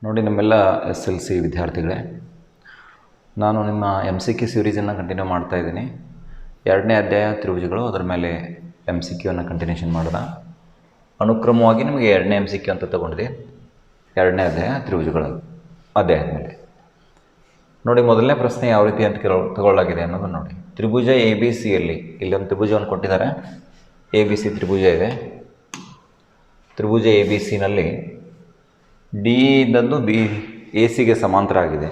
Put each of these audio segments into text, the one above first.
ನೋಡಿ ನಮ್ಮೆಲ್ಲ SLC ವಿದ್ಯಾರ್ಥಿಗಳೇ, ನಾನು ನಿಮ್ಮ MCQ ಸೀರೀಸನ್ನು ಕಂಟಿನ್ಯೂ ಮಾಡ್ತಾಯಿದ್ದೀನಿ. 2ನೇ ಅಧ್ಯಾಯ ತ್ರಿಭುಜಗಳು, ಅದರ ಮೇಲೆ MCQ ಅನ್ನು ಕಂಟಿನ್ಯೂಷನ್ ಮಾಡೋಣ. ಅನುಕ್ರಮವಾಗಿ ನಿಮಗೆ 2ನೇ MCQ ಅಂತ ತೊಗೊಂಡಿದೆ. 2ನೇ ಅಧ್ಯಾಯ ತ್ರಿಭುಜಗಳು ಅಧ್ಯಾಯದ ಮೇಲೆ ನೋಡಿ. ಮೊದಲನೇ ಪ್ರಶ್ನೆ ಯಾವ ರೀತಿ ಅಂತ ತಗೊಳ್ಳಾಗಿದೆ ಅನ್ನೋದನ್ನು ನೋಡಿ. ತ್ರಿಭುಜ ABCಯಲ್ಲಿ ಇಲ್ಲೊಂದು ತ್ರಿಭುಜವನ್ನು ಕೊಟ್ಟಿದ್ದಾರೆ. ABC ತ್ರಿಭುಜ ಇದೆ. ತ್ರಿಭುಜ ABCನಲ್ಲಿ ಡಿ ಇದ್ದದ್ದು AC ಸಮಾಂತರ ಆಗಿದೆ.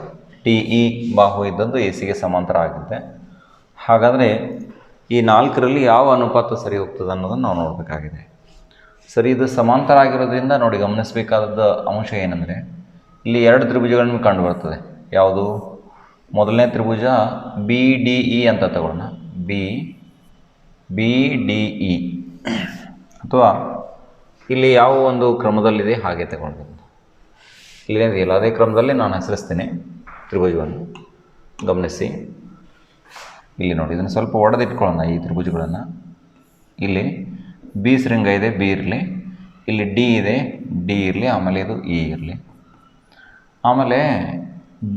TE ಬಾಹು ಇದ್ದದ್ದು AC ಸಮಾಂತರ ಆಗಿದೆ. ಹಾಗಾದರೆ ಈ 4ರಲ್ಲಿ ಯಾವ ಅನುಪಾತ ಸರಿ ಹೋಗ್ತದೆ ಅನ್ನೋದನ್ನು ನಾವು ನೋಡಬೇಕಾಗಿದೆ. ಸರಿ, ಇದು ಸಮಾಂತರ ಆಗಿರೋದ್ರಿಂದ ನೋಡಿ, ಗಮನಿಸಬೇಕಾದ ಅಂಶ ಏನಂದರೆ ಇಲ್ಲಿ 2 ತ್ರಿಭುಜಗಳನ್ನು ಕಂಡು ಬರ್ತದೆ. ಯಾವುದು? ಮೊದಲನೇ ತ್ರಿಭುಜ BDE ಅಂತ ತಗೊಳ್ಳೋಣ. BDE ಅಥವಾ ಇಲ್ಲಿ ಯಾವ ಒಂದು ಕ್ರಮದಲ್ಲಿದೆ ಹಾಗೆ ತಗೊಳ್ಬೋದು. ಇಲ್ಲೇನಿದೆಯಲ್ಲ ಅದೇ ಕ್ರಮದಲ್ಲಿ ನಾನು ಹೆಸರಿಸ್ತೀನಿ ತ್ರಿಭುಜವನ್ನು. ಗಮನಿಸಿ, ಇಲ್ಲಿ ನೋಡಿ, ಇದನ್ನು ಸ್ವಲ್ಪ ಒಡೆದಿಟ್ಕೊಳ್ಳೋಣ ಈ ತ್ರಿಭುಜಗಳನ್ನು. ಇಲ್ಲಿ B ಶೃಂಗ ಇದೆ, B ಇರಲಿ. ಇಲ್ಲಿ D ಇದೆ, D ಇರಲಿ. ಆಮೇಲೆ ಇದು E ಇರಲಿ. ಆಮೇಲೆ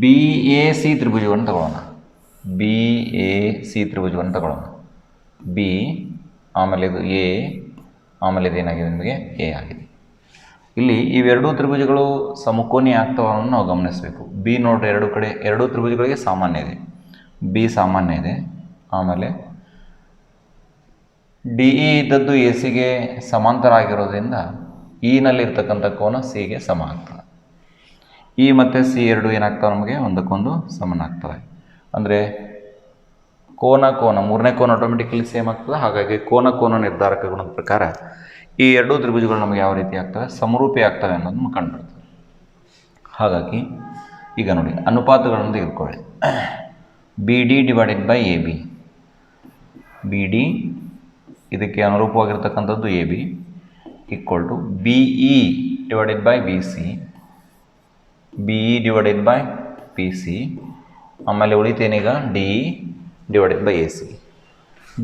BAC ತ್ರಿಭುಜವನ್ನು ತಗೊಳ್ಳೋಣ. BAC ತ್ರಿಭುಜವನ್ನು ತಗೊಳ್ಳೋಣ. B, ಆಮೇಲೆ ಇದು A, ಆಮೇಲೆ ಇದೇನಾಗಿದೆ ನಿಮಗೆ A ಆಗಿದೆ. ಇಲ್ಲಿ ಇವೆರಡೂ ತ್ರಿಭುಜಗಳು ಸಮಕೋನಿ ಆಗ್ತವನ್ನು ನಾವು ಗಮನಿಸಬೇಕು. B ನೋಡ್ರಿ, ಎರಡೂ ತ್ರಿಭುಜಗಳಿಗೆ ಸಾಮಾನ್ಯ ಇದೆ. B ಸಾಮಾನ್ಯ ಇದೆ. ಆಮೇಲೆ DE ಇದ್ದದ್ದು ACಗೆ ಸಮಾಂತರ ಆಗಿರೋದ್ರಿಂದ Eನಲ್ಲಿರ್ತಕ್ಕಂಥ ಕೋನ Cಗೆ ಸಮ ಆಗ್ತದೆ. E ಮತ್ತು C ಎರಡು ಏನಾಗ್ತವೆ, ನಮಗೆ ಒಂದಕ್ಕೊಂದು ಸಮನಾಗ್ತವೆ. ಅಂದರೆ ಕೋನ ಮೂರನೇ ಕೋನ ಆಟೋಮೆಟಿಕಲಿ ಸೇಮ್ ಆಗ್ತದೆ. ಹಾಗಾಗಿ ಕೋನ ನಿರ್ಧಾರಕ ಗುಣದ ಪ್ರಕಾರ ಈ ಎರಡೂ ತ್ರಿಭುಜಗಳು ನಮಗೆ ಯಾವ ರೀತಿ ಆಗ್ತವೆ, ಸಮರೂಪಿ ಆಗ್ತವೆ ಅನ್ನೋದನ್ನು ಕಂಡುಬರ್ತದೆ. ಹಾಗಾಗಿ ಈಗ ನೋಡಿ, ಅನುಪಾತಗಳನ್ನು ತೆಗೆದುಕೊಳ್ಳಿ. BD divided by AB. BD ಇದಕ್ಕೆ ಅನುರೂಪವಾಗಿರ್ತಕ್ಕಂಥದ್ದು AB equal to BE divided by BC. BE divided by PC. ಆಮೇಲೆ ಉಳಿತೇನೀಗ DE divided by AC.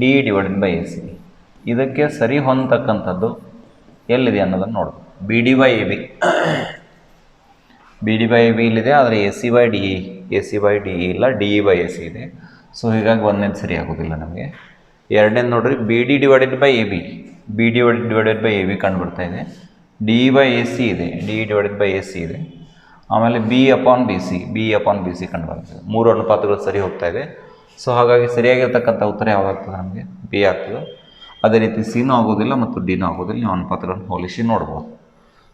DE divided by AC ಇದಕ್ಕೆ ಸರಿ ಹೊಂದತಕ್ಕಂಥದ್ದು ಎಲ್ಲಿದೆ ಅನ್ನೋದನ್ನು ನೋಡೋದು. BD by AB. BD by AB ಇಲ್ಲಿದೆ, ಆದರೆ AC ಬೈ DE ಇಲ್ಲ, DE ಬೈ AC ಇದೆ. ಸೊ ಹೀಗಾಗಿ ಒಂದನೇದು ಸರಿ ಆಗೋದಿಲ್ಲ ನಮಗೆ. ಎರಡನೇದು ನೋಡ್ರಿ, BD divided by AB. BD divided by AB ಕಂಡು ಬರ್ತಾ ಇದೆ. DE ಬೈ AC ಇದೆ, DE ಡಿವೈಡೆಡ್ ಬೈ AC ಇದೆ. ಆಮೇಲೆ B ಅಪಾನ್ BC ಕಂಡು ಬರ್ತದೆ. 3 ಅನುಪಾತಗಳು ಸರಿ ಹೋಗ್ತಾ ಇದೆ. ಸೊ ಹಾಗಾಗಿ ಸರಿಯಾಗಿರ್ತಕ್ಕಂಥ ಉತ್ತರ ಯಾವುದಾಗ್ತದೆ, ನಮಗೆ B ಆಗ್ತದೆ. ಅದೇ ರೀತಿ Cನೂ ಆಗೋದಿಲ್ಲ ಮತ್ತು Dನೂ ಆಗೋದಿಲ್ಲ. ನೀವು ಅನುಪಾತಗಳನ್ನು ಹೋಲಿಸಿ ನೋಡ್ಬೋದು.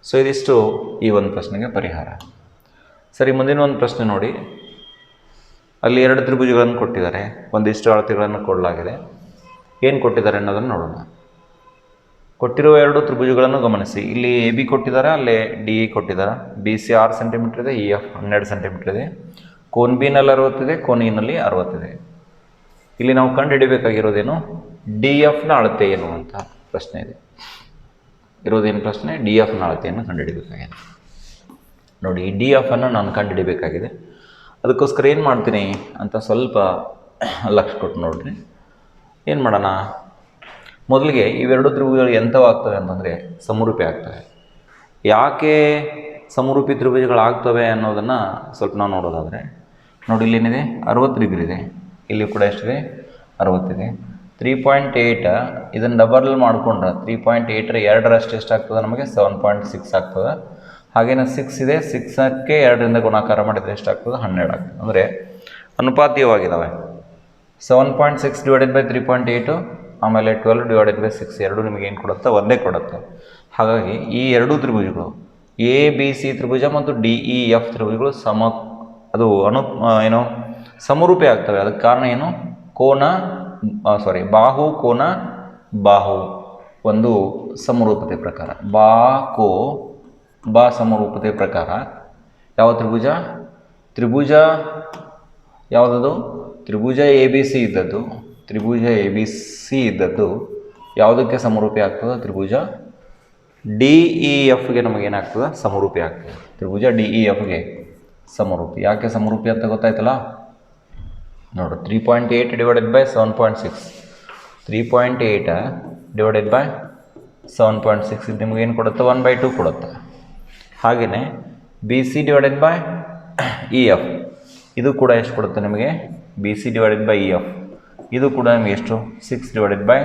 ಸೊ ಇದಿಷ್ಟು ಈ ಒಂದು ಪ್ರಶ್ನೆಗೆ ಪರಿಹಾರ. ಸರಿ, ಮುಂದಿನ ಒಂದು ಪ್ರಶ್ನೆ ನೋಡಿ. ಅಲ್ಲಿ 2 ತ್ರಿಭುಜಗಳನ್ನು ಕೊಟ್ಟಿದ್ದಾರೆ, ಒಂದಿಷ್ಟು ಅಳತೆಗಳನ್ನು ಕೊಡಲಾಗಿದೆ. ಏನು ಕೊಟ್ಟಿದ್ದಾರೆ ಅನ್ನೋದನ್ನು ನೋಡೋಣ. ಕೊಟ್ಟಿರುವ 2 ತ್ರಿಭುಜಗಳನ್ನು ಗಮನಿಸಿ. ಇಲ್ಲಿ AB ಕೊಟ್ಟಿದ್ದಾರೆ, ಅಲ್ಲೇ DE ಕೊಟ್ಟಿದ್ದಾರೆ. BC 6 ಸೆಂಟಿಮೀಟರ್ ಇದೆ, EF 12 ಸೆಂಟಿಮೀಟರ್ ಇದೆ. ಕೋನ್ Bನಲ್ಲಿ 60 ಇದೆ, ಕೋನ್ Eನಲ್ಲಿ 60 ಇದೆ. ಇಲ್ಲಿ ನಾವು ಕಂಡು ಹಿಡಿಬೇಕಾಗಿರೋದೇನು, DFನ ಅಳತೆ ಏನು ಅಂತ ಪ್ರಶ್ನೆ ಇದೆ. ಇರೋದೇನು ಪ್ರಶ್ನೆ? DFನ ಅಳತೆಯನ್ನು ಕಂಡುಹಿಡಿಬೇಕಾಗಿದೆ. ನೋಡಿ, DFನ್ನು ನಾನು ಕಂಡುಹಿಡಿಬೇಕಾಗಿದೆ. ಅದಕ್ಕೋಸ್ಕರ ಏನು ಮಾಡ್ತೀನಿ ಅಂತ ಸ್ವಲ್ಪ ಲಕ್ಷ್ಯ ಕೊಟ್ಟು ನೋಡ್ರಿ. ಏನು ಮಾಡೋಣ, ಮೊದಲಿಗೆ ಇವೆರಡು ತ್ರಿಭುಜಗಳು ಎಂಥವಾಗ್ತವೆ ಅಂತಂದರೆ ಸಮರೂಪಿ ಆಗ್ತವೆ. ಯಾಕೆ ಸಮರೂಪಿ ತ್ರಿಭುಜಗಳಾಗ್ತವೆ ಅನ್ನೋದನ್ನು ಸ್ವಲ್ಪ ನಾವು ನೋಡೋದಾದರೆ ನೋಡಿ, ಇಲ್ಲೇನಿದೆ 60 ಡಿಗ್ರಿ ಇದೆ, ಇಲ್ಲಿ ಕೂಡ ಎಷ್ಟಿದೆ 60 ಇದೆ. 3.8 ಇದನ್ನು ಡಬಲ್ ಮಾಡಿಕೊಂಡ್ರೆ 3.8 2ರಷ್ಟು ಎಷ್ಟಾಗ್ತದೆ, ನಮಗೆ 7.6 ಆಗ್ತದೆ. ಹಾಗೇನು 6 ಇದೆ, 6ಕ್ಕೆ 2ರಿಂದ ಗುಣಾಕಾರ ಮಾಡಿದರೆ ಎಷ್ಟಾಗ್ತದೆ, 12 ಆಗ್ತದೆ. ಅಂದರೆ ಅನುಪಾತೀಯವಾಗಿದ್ದಾವೆ. 7.6 ಡಿವೈಡೆಡ್ ಬೈ 3.8 ಆಮೇಲೆ 12 ಡಿವೈಡೆಡ್ ಬೈ 6 ಎರಡು ನಿಮಗೆ ಏನು ಕೊಡುತ್ತೆ, ಒಂದೇ ಕೊಡುತ್ತೆ. ಹಾಗಾಗಿ ಈ ಎರಡೂ ತ್ರಿಭುಜಗಳು ABC ತ್ರಿಭುಜ ಮತ್ತು DEF ತ್ರಿಭುಜಗಳು ಸಮರೂಪಿ ಆಗ್ತವೆ. ಅದಕ್ಕೆ ಕಾರಣ ಏನು, ಬಾಹು ಕೋನ ಬಾಹು ಒಂದು ಸಮರೂಪತೆ ಪ್ರಕಾರ, ಬಾ ಸಮರೂಪತೆ ಪ್ರಕಾರ ಯಾವ ತ್ರಿಭುಜ ಯಾವುದದು, ತ್ರಿಭುಜ ABC ಇದ್ದದ್ದು ಯಾವುದಕ್ಕೆ ಸಮರೂಪಿ ಆಗ್ತದೆ, ತ್ರಿಭುಜ DEFಗೆ ನಮಗೇನಾಗ್ತದೆ, ಸಮರೂಪಿ ಆಗ್ತದೆ. ತ್ರಿಭುಜ DEFಗೆ ಸಮರೂಪಿ. ಯಾಕೆ ಸಮರೂಪಿ ಅಂತ ಗೊತ್ತಾಯ್ತಲ್ಲ ನೋಡು. 3.8 ಡಿವೈಡೆಡ್ ಬೈ 7.6, 3.8 ಡಿವೈಡೆಡ್ ಬೈ 7.6 ಇದು ನಿಮಗೇನು ಕೊಡುತ್ತೆ, 1/2 ಕೊಡುತ್ತೆ. ಹಾಗೆಯೇ B C divided by E F ಇದು ಕೂಡ ಎಷ್ಟು ಕೊಡುತ್ತೆ ನಿಮಗೆ B C divided by E F ಇದು ಕೂಡ ನಿಮಗೆ ಎಷ್ಟು 6 ಡಿವೈಡೆಡ್ ಬೈ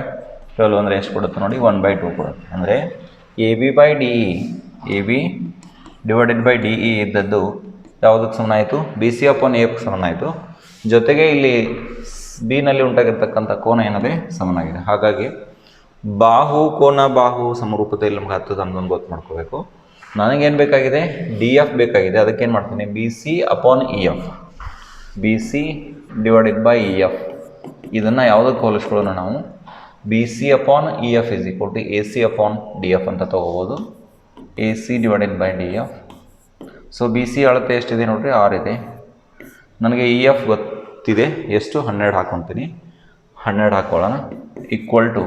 12 ಅಂದರೆ ಎಷ್ಟು ಕೊಡುತ್ತೆ ನೋಡಿ 1/2 ಕೊಡುತ್ತೆ. ಅಂದರೆ A B by D E A B divided by D E ಇದ್ದದ್ದು ಯಾವುದಕ್ಕೆ ಸಮನಾಯಿತು ಬಿ ಸಿ ಅಪಾನ್ ಎ ಎಫ್ಗೆ ಸಮನಾಯಿತು. ಜೊತೆಗೆ ಇಲ್ಲಿ ಬಿನಲ್ಲಿ ಉಂಟಾಗಿರ್ತಕ್ಕಂಥ ಕೋನ ಏನದೆ ಸಮನಾಗಿದೆ. ಹಾಗಾಗಿ ಬಾಹು ಕೋನ ಬಾಹು ಸಮರೂಪತೆಯಲ್ಲಿ ನಮ್ಗೆ ಹತ್ತು ತಂದೊಂದು ಗೊತ್ತು ಮಾಡ್ಕೋಬೇಕು. ನನಗೇನು ಬೇಕಾಗಿದೆ ಡಿ ಎಫ್ ಬೇಕಾಗಿದೆ. ಅದಕ್ಕೇನು ಮಾಡ್ತೀನಿ B C upon E F B C divided by E F ಇದನ್ನು ಯಾವುದಕ್ಕೆ ಹೋಲಿಸ್ಕೊಳ್ಳೋಣ ನಾವು B C upon E F is equal to A C upon D F ಅಂತ ತೊಗೋಬೋದು. A C divided by D F. So B C ಅಳತೆ ಎಷ್ಟಿದೆ ನೋಡಿರಿ 6 ಇದೆ. ನನಗೆ ಇ ಎಫ್ ಗೊತ್ತಿದೆ ಎಷ್ಟು 12 ಹಾಕ್ಕೊತೀನಿ. 12 ಹಾಕ್ಕೊಳ್ಳೋಣ ಈಕ್ವಲ್ ಟು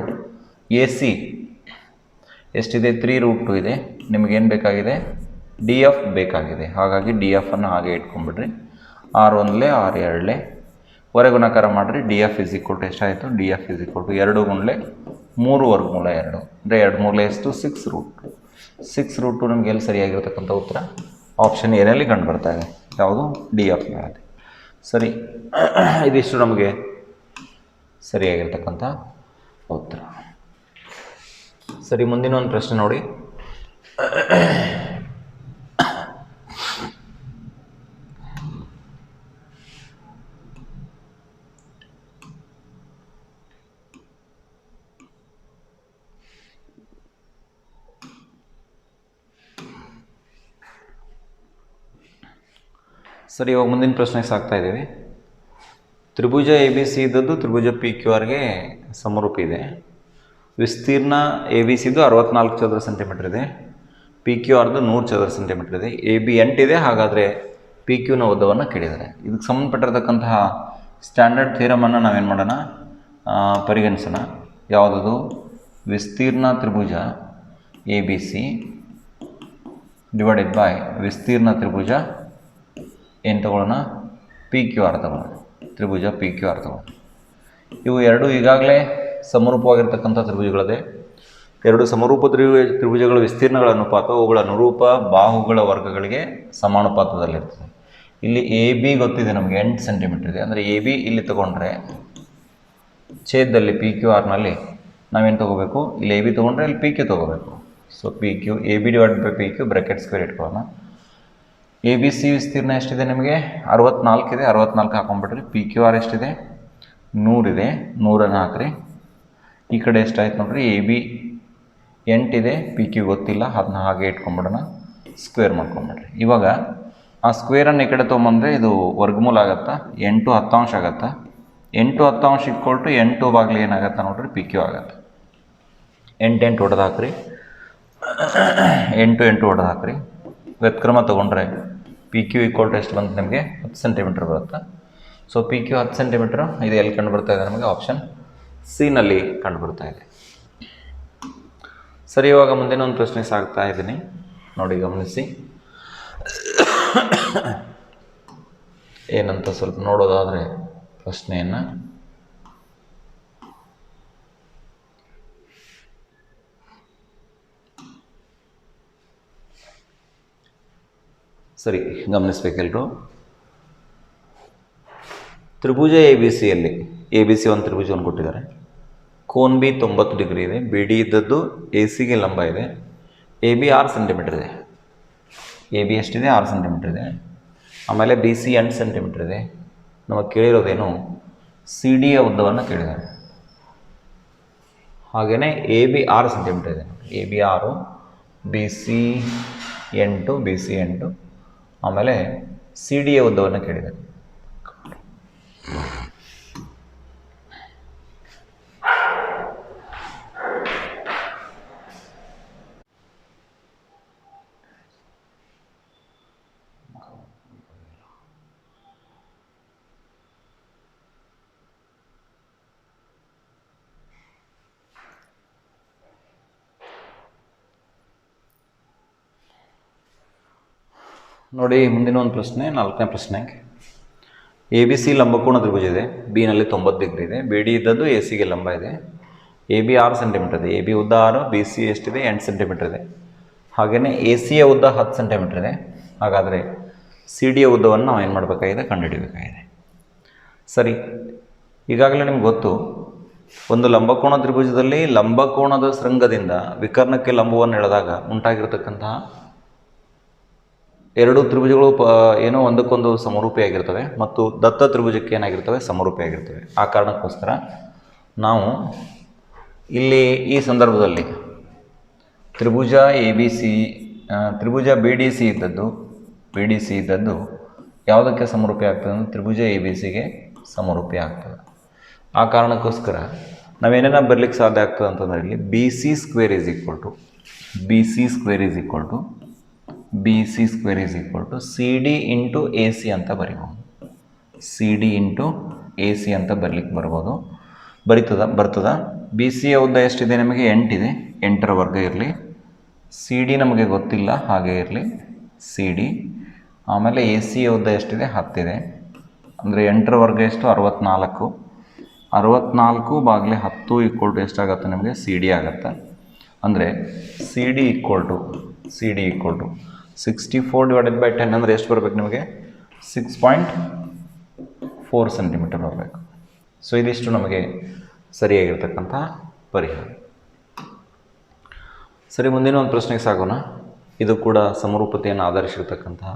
ಎ ಸಿ ಎಷ್ಟಿದೆ 3√2 ಇದೆ. ನಿಮಗೇನು ಬೇಕಾಗಿದೆ ಡಿ ಎಫ್ ಬೇಕಾಗಿದೆ. ಹಾಗಾಗಿ ಡಿ ಎಫನ್ನು ಹಾಗೆ ಇಟ್ಕೊಂಡ್ಬಿಡ್ರಿ. 6 1 6 2 ಹೊರೆ ಗುಣಾಕಾರ ಮಾಡಿರಿ. D F is equal to ಎಷ್ಟಾಯಿತು D F is equal to 2 ಗುಣಲೆ 3 ವರ್ಗಮೂಲ 2 ಅಂದರೆ 2 ಮೂಲೆ ಎಷ್ಟು 6√2. 6√2 ನಮಗೆ ಎಲ್ಲಿ ಸರಿಯಾಗಿರ್ತಕ್ಕಂಥ ಉತ್ತರ ಆಪ್ಷನ್ ಏನಲ್ಲಿ ಕಂಡು ಬರ್ತಾ ಇದೆ. ಯಾವುದು ಡಿ ಎಫ್ ಮೇಲೆ. ಸರಿ, ಇದಿಷ್ಟು ನಮಗೆ ಸರಿಯಾಗಿರ್ತಕ್ಕಂಥ ಉತ್ತರ. ಸರಿ, ಮುಂದಿನ ಒಂದು ಪ್ರಶ್ನೆ ನೋಡಿ. ಸರಿ, ಇವಾಗ ಮುಂದಿನ ಪ್ರಶ್ನೆಗೆ ಸಾಗ್ತಾ ಇದ್ದೀವಿ. ತ್ರಿಭುಜ ಎ ಬಿ ಸಿ ಇದ್ದದ್ದು ತ್ರಿಭುಜ ಪಿ ಕ್ಯೂ ಆರ್ಗೆ ಸಮರೂಪ ಇದೆ. ವಿಸ್ತೀರ್ಣ ಎ ಬಿ ಸಿದು 64 ಚದರ ಸೆಂಟಿಮೀಟರ್ ಇದೆ. ಪಿ ಕ್ಯೂ ಆರ್ದು 100 ಚದರ ಸೆಂಟಿಮೀಟರ್ ಇದೆ. ಎ ಬಿ 8 ಇದೆ. ಹಾಗಾದರೆ ಪಿ ಕ್ಯೂನ ಉದ್ದವನ್ನು ಕೇಳಿದ್ದಾರೆ. ಇದಕ್ಕೆ ಸಂಬಂಧಪಟ್ಟಿರತಕ್ಕಂತಹ ಸ್ಟ್ಯಾಂಡರ್ಡ್ ಥಿಯರಮನ್ನು ನಾವೇನು ಮಾಡೋಣ ಪರಿಗಣಿಸೋಣ. ಯಾವುದದು ವಿಸ್ತೀರ್ಣ ತ್ರಿಭುಜ A B C divided by ವಿಸ್ತೀರ್ಣ ತ್ರಿಭುಜ ಏನು ತಗೊಳ್ಳೋಣ ಪಿ ಕ್ಯೂ ಆರ್ ತಗೊಳ್ಳೋಣ. ತ್ರಿಭುಜ ಪಿ ಕ್ಯೂ ಆರ್ ತಗೊಳ್ಳೋಣ. ಇವು ಎರಡು ಈಗಾಗಲೇ ಸಮರೂಪವಾಗಿರ್ತಕ್ಕಂಥ ತ್ರಿಭುಜಗಳದೆ. ಎರಡು ಸಮರೂಪ ತ್ರಿಭುಜಗಳ ವಿಸ್ತೀರ್ಣಗಳ ಅನುಪಾತ ಅವುಗಳ ಅನುರೂಪ ಬಾಹುಗಳ ವರ್ಗಗಳಿಗೆ ಸಮಾನುಪಾತದಲ್ಲಿರ್ತದೆ. ಇಲ್ಲಿ ಎ ಬಿ ಗೊತ್ತಿದೆ ನಮಗೆ 8 ಸೆಂಟಿಮೀಟರ್ ಇದೆ. ಅಂದರೆ ಎ ಬಿ ಇಲ್ಲಿ ತೊಗೊಂಡ್ರೆ ಛೇದದಲ್ಲಿ ಪಿ ಕ್ಯೂ ಆರ್ನಲ್ಲಿ ನಾವೇನು ತೊಗೋಬೇಕು ಇಲ್ಲಿ ಎ ಬಿ ತೊಗೊಂಡ್ರೆ ಇಲ್ಲಿ ಪಿ ಕ್ಯೂ ತೊಗೋಬೇಕು. So P Q A B divide by P Q bracket square ಇಟ್ಕೊಳ್ಳೋಣ. ಎ ಬಿ ಸಿ ವಿಸ್ತೀರ್ಣ ಎಷ್ಟಿದೆ ನಿಮಗೆ 64 ಇದೆ. 64 ಹಾಕೊಂಡ್ಬಿಟ್ರಿ. ಪಿ ಕ್ಯೂ ಆರ್ ಎಷ್ಟಿದೆ 100 ಇದೆ. 100 ಹಾಕ್ರಿ. ಈ ಕಡೆ ಎಷ್ಟಾಯ್ತು ನೋಡ್ರಿ ಎ ಬಿ 8 ಇದೆ. ಪಿ ಕ್ಯೂ ಗೊತ್ತಿಲ್ಲ. ಅದನ್ನ ಹಾಗೆ ಇಟ್ಕೊಂಡ್ಬಿಡೋಣ. ಸ್ಕ್ವೇರ್ ಮಾಡ್ಕೊಂಬಿಡ್ರಿ. ಇವಾಗ ಆ ಸ್ಕ್ವೇರನ್ನು ಈ ಕಡೆ ತೊಗೊಂಬಂದರೆ ಇದು ವರ್ಗಮೂಲ ಆಗುತ್ತಾ 8 10 ಆಗುತ್ತಾ. 8 10 ಇಕ್ಕೊಳ್ಟು 8 ಬಾಗಿಲು ಏನಾಗತ್ತಾ ನೋಡ್ರಿ ಪಿ ಕ್ಯೂ ಆಗುತ್ತೆ. 8 8 ಹೊಡೆದು ಹಾಕ್ರಿ. 8 8 ಹೊಡೆದು ಹಾಕ್ರಿ. ವ್ಯುತ್ಕ್ರಮ ತೊಗೊಂಡ್ರೆ ಪಿ ಕ್ಯೂ ಈಕ್ವಲ್ ಟು ಎಷ್ಟು ಬಂತು ನಿಮಗೆ 10 ಸೆಂಟಿಮೀಟ್ರ್ ಬರುತ್ತೆ. So P Q 10 centimetre. ಇದು ಎಲ್ಲಿ ಕಂಡು ಬರ್ತಾ ಇದೆ ನಮಗೆ ಆಪ್ಷನ್ ಸಿನಲ್ಲಿ ಕಂಡು ಬರ್ತಾ ಇದೆ. ಸರಿ, ಇವಾಗ ಮುಂದಿನ ಒಂದು ಪ್ರಶ್ನೆ ಸಾಗ್ತಾ ಇದ್ದೀನಿ ನೋಡಿ, ಗಮನಿಸಿ. ಏನಂತ ಸ್ವಲ್ಪ ನೋಡೋದಾದರೆ ಪ್ರಶ್ನೆಯನ್ನು ಸರಿ ಗಮನಿಸಬೇಕೆಲ್ಲರೂ. ತ್ರಿಭುಜ ಎ ಬಿ ಸಿಯಲ್ಲಿ ಎ ಬಿ ಸಿ ಒಂದು ತ್ರಿಭುಜವನ್ನು ಕೊಟ್ಟಿದ್ದಾರೆ. ಕೋನ್ ಬಿ 90 ಡಿಗ್ರಿ ಇದೆ. ಬಿ ಡಿ ಇದ್ದದ್ದು ಎ ಸಿಗೆ ಲಂಬ ಇದೆ. ಎ ಬಿ 6 ಸೆಂಟಿಮೀಟರ್ ಇದೆ. ಎ ಬಿ ಎಷ್ಟಿದೆ 6 ಸೆಂಟಿಮೀಟರ್ ಇದೆ. ಆಮೇಲೆ ಬಿ ಸಿ 8 ಸೆಂಟಿಮೀಟರ್ ಇದೆ. ನಮಗೆ ಕೇಳಿರೋದೇನು ಸಿ ಡಿಯ ಉದ್ದವನ್ನು ಕೇಳಿದ್ದಾರೆ. ಹಾಗೆಯೇ ಎ ಬಿ 6 ಸೆಂಟಿಮೀಟರ್ ಇದೆ. A B 6, B C 8, B C 8. ಆಮೇಲೆ ಸಿ ಡಿಯ ಉದ್ದವನ್ನು ಕೇಳಿದ್ದಾರೆ. ನೋಡಿ, ಮುಂದಿನ ಒಂದು ಪ್ರಶ್ನೆ 4ನೇ ಪ್ರಶ್ನೆ. ಎ ಬಿ ಸಿ ಲಂಬಕೋನ ತ್ರಿಭುಜ ಇದೆ. ಬಿನಲ್ಲಿ 90 ಡಿಗ್ರಿ ಇದೆ. ಬಿ ಡಿ ಇದ್ದದ್ದು ಎ ಸಿಗೆ ಲಂಬ ಇದೆ. ಎ ಬಿ 6 ಸೆಂಟಿಮೀಟರ್ ಇದೆ. ಎ ಬಿ ಉದ್ದ 6, ಬಿ ಸಿ ಎಷ್ಟಿದೆ 8 ಸೆಂಟಿಮೀಟರ್ ಇದೆ. ಹಾಗೆಯೇ ಎ ಸಿಯ ಉದ್ದ 10 ಸೆಂಟಿಮೀಟರ್ ಇದೆ. ಹಾಗಾದರೆ ಸಿ ಡಿಯ ಉದ್ದವನ್ನು ನಾವು ಏನು ಮಾಡಬೇಕಾಗಿದೆ, ಕಂಡುಹಿಡಿಯಬೇಕಾಗಿದೆ. ಸರಿ, ಈಗಾಗಲೇ ನಿಮ್ಗೆ ಗೊತ್ತು, ಒಂದು ಲಂಬಕೋನ ತ್ರಿಭುಜದಲ್ಲಿ ಲಂಬಕೋನದ ಶೃಂಗದಿಂದ ವಿಕರ್ಣಕ್ಕೆ ಲಂಬವನ್ನು ಎಳೆದಾಗ ಉಂಟಾಗಿರ್ತಕ್ಕಂತಹ ಎರಡು ತ್ರಿಭುಜಗಳು ಏನೋ ಒಂದಕ್ಕೊಂದು ಸಮರೂಪಿಯಾಗಿರ್ತವೆ ಮತ್ತು ದತ್ತ ತ್ರಿಭುಜಕ್ಕೆ ಏನಾಗಿರ್ತವೆ, ಸಮರೂಪಿಯಾಗಿರ್ತವೆ. ಆ ಕಾರಣಕ್ಕೋಸ್ಕರ ನಾವು ಇಲ್ಲಿ ಈ ಸಂದರ್ಭದಲ್ಲಿ ತ್ರಿಭುಜ ಬಿ ಡಿ ಸಿ ಇದ್ದದ್ದು ಯಾವುದಕ್ಕೆ ಸಮರೂಪಿ ಆಗ್ತದೆ ಅಂದರೆ ತ್ರಿಭುಜ ಎ ಬಿ ಸಿಗೆ ಸಮರೂಪಿ ಆಗ್ತದೆ. ಆ ಕಾರಣಕ್ಕೋಸ್ಕರ ನಾವೇನೇನ ಬರಲಿಕ್ಕೆ ಸಾಧ್ಯ ಆಗ್ತದೆ ಅಂತಂದರೆ ಇಲ್ಲಿ B C square is equal to C D into A C ಅಂತ ಬರಿಬೋದು. C D into A C ಅಂತ ಬರ್ತದ. ಬಿ ಸಿಯ ಉದ್ದ ಎಷ್ಟಿದೆ ನಮಗೆ, 8 ಇದೆ, 8ರ ವರ್ಗ ಇರಲಿ. ಸಿ ಡಿ ನಮಗೆ ಗೊತ್ತಿಲ್ಲ, ಹಾಗೆ ಇರಲಿ ಸಿ ಡಿ. ಆಮೇಲೆ ಎ ಸಿಯ ಉದ್ದ ಎಷ್ಟಿದೆ, 10 ಇದೆ. ಅಂದರೆ 8ರ ವರ್ಗ ಎಷ್ಟು, 64. 64/10 ಎಷ್ಟಾಗುತ್ತೆ ನಮಗೆ, ಸಿ ಡಿ ಆಗುತ್ತೆ. ಅಂದರೆ ಸಿ ಡಿ ಈಕ್ವಲ್ ಟು 64/10 ಅಂದರೆ ಎಷ್ಟು ಬರಬೇಕು ನಿಮಗೆ, 6.4 ಸೆಂಟಿಮೀಟರ್ ಬರಬೇಕು. ಸೊ ಇದಿಷ್ಟು ನಮಗೆ ಸರಿಯಾಗಿರ್ತಕ್ಕಂಥ ಪರಿಹಾರ. ಸರಿ, ಮುಂದಿನ ಒಂದು ಪ್ರಶ್ನೆಗೆ ಸಾಗೋಣ. ಇದು ಕೂಡ ಸಮರೂಪತೆಯನ್ನು ಆಧರಿಸಿರ್ತಕ್ಕಂತಹ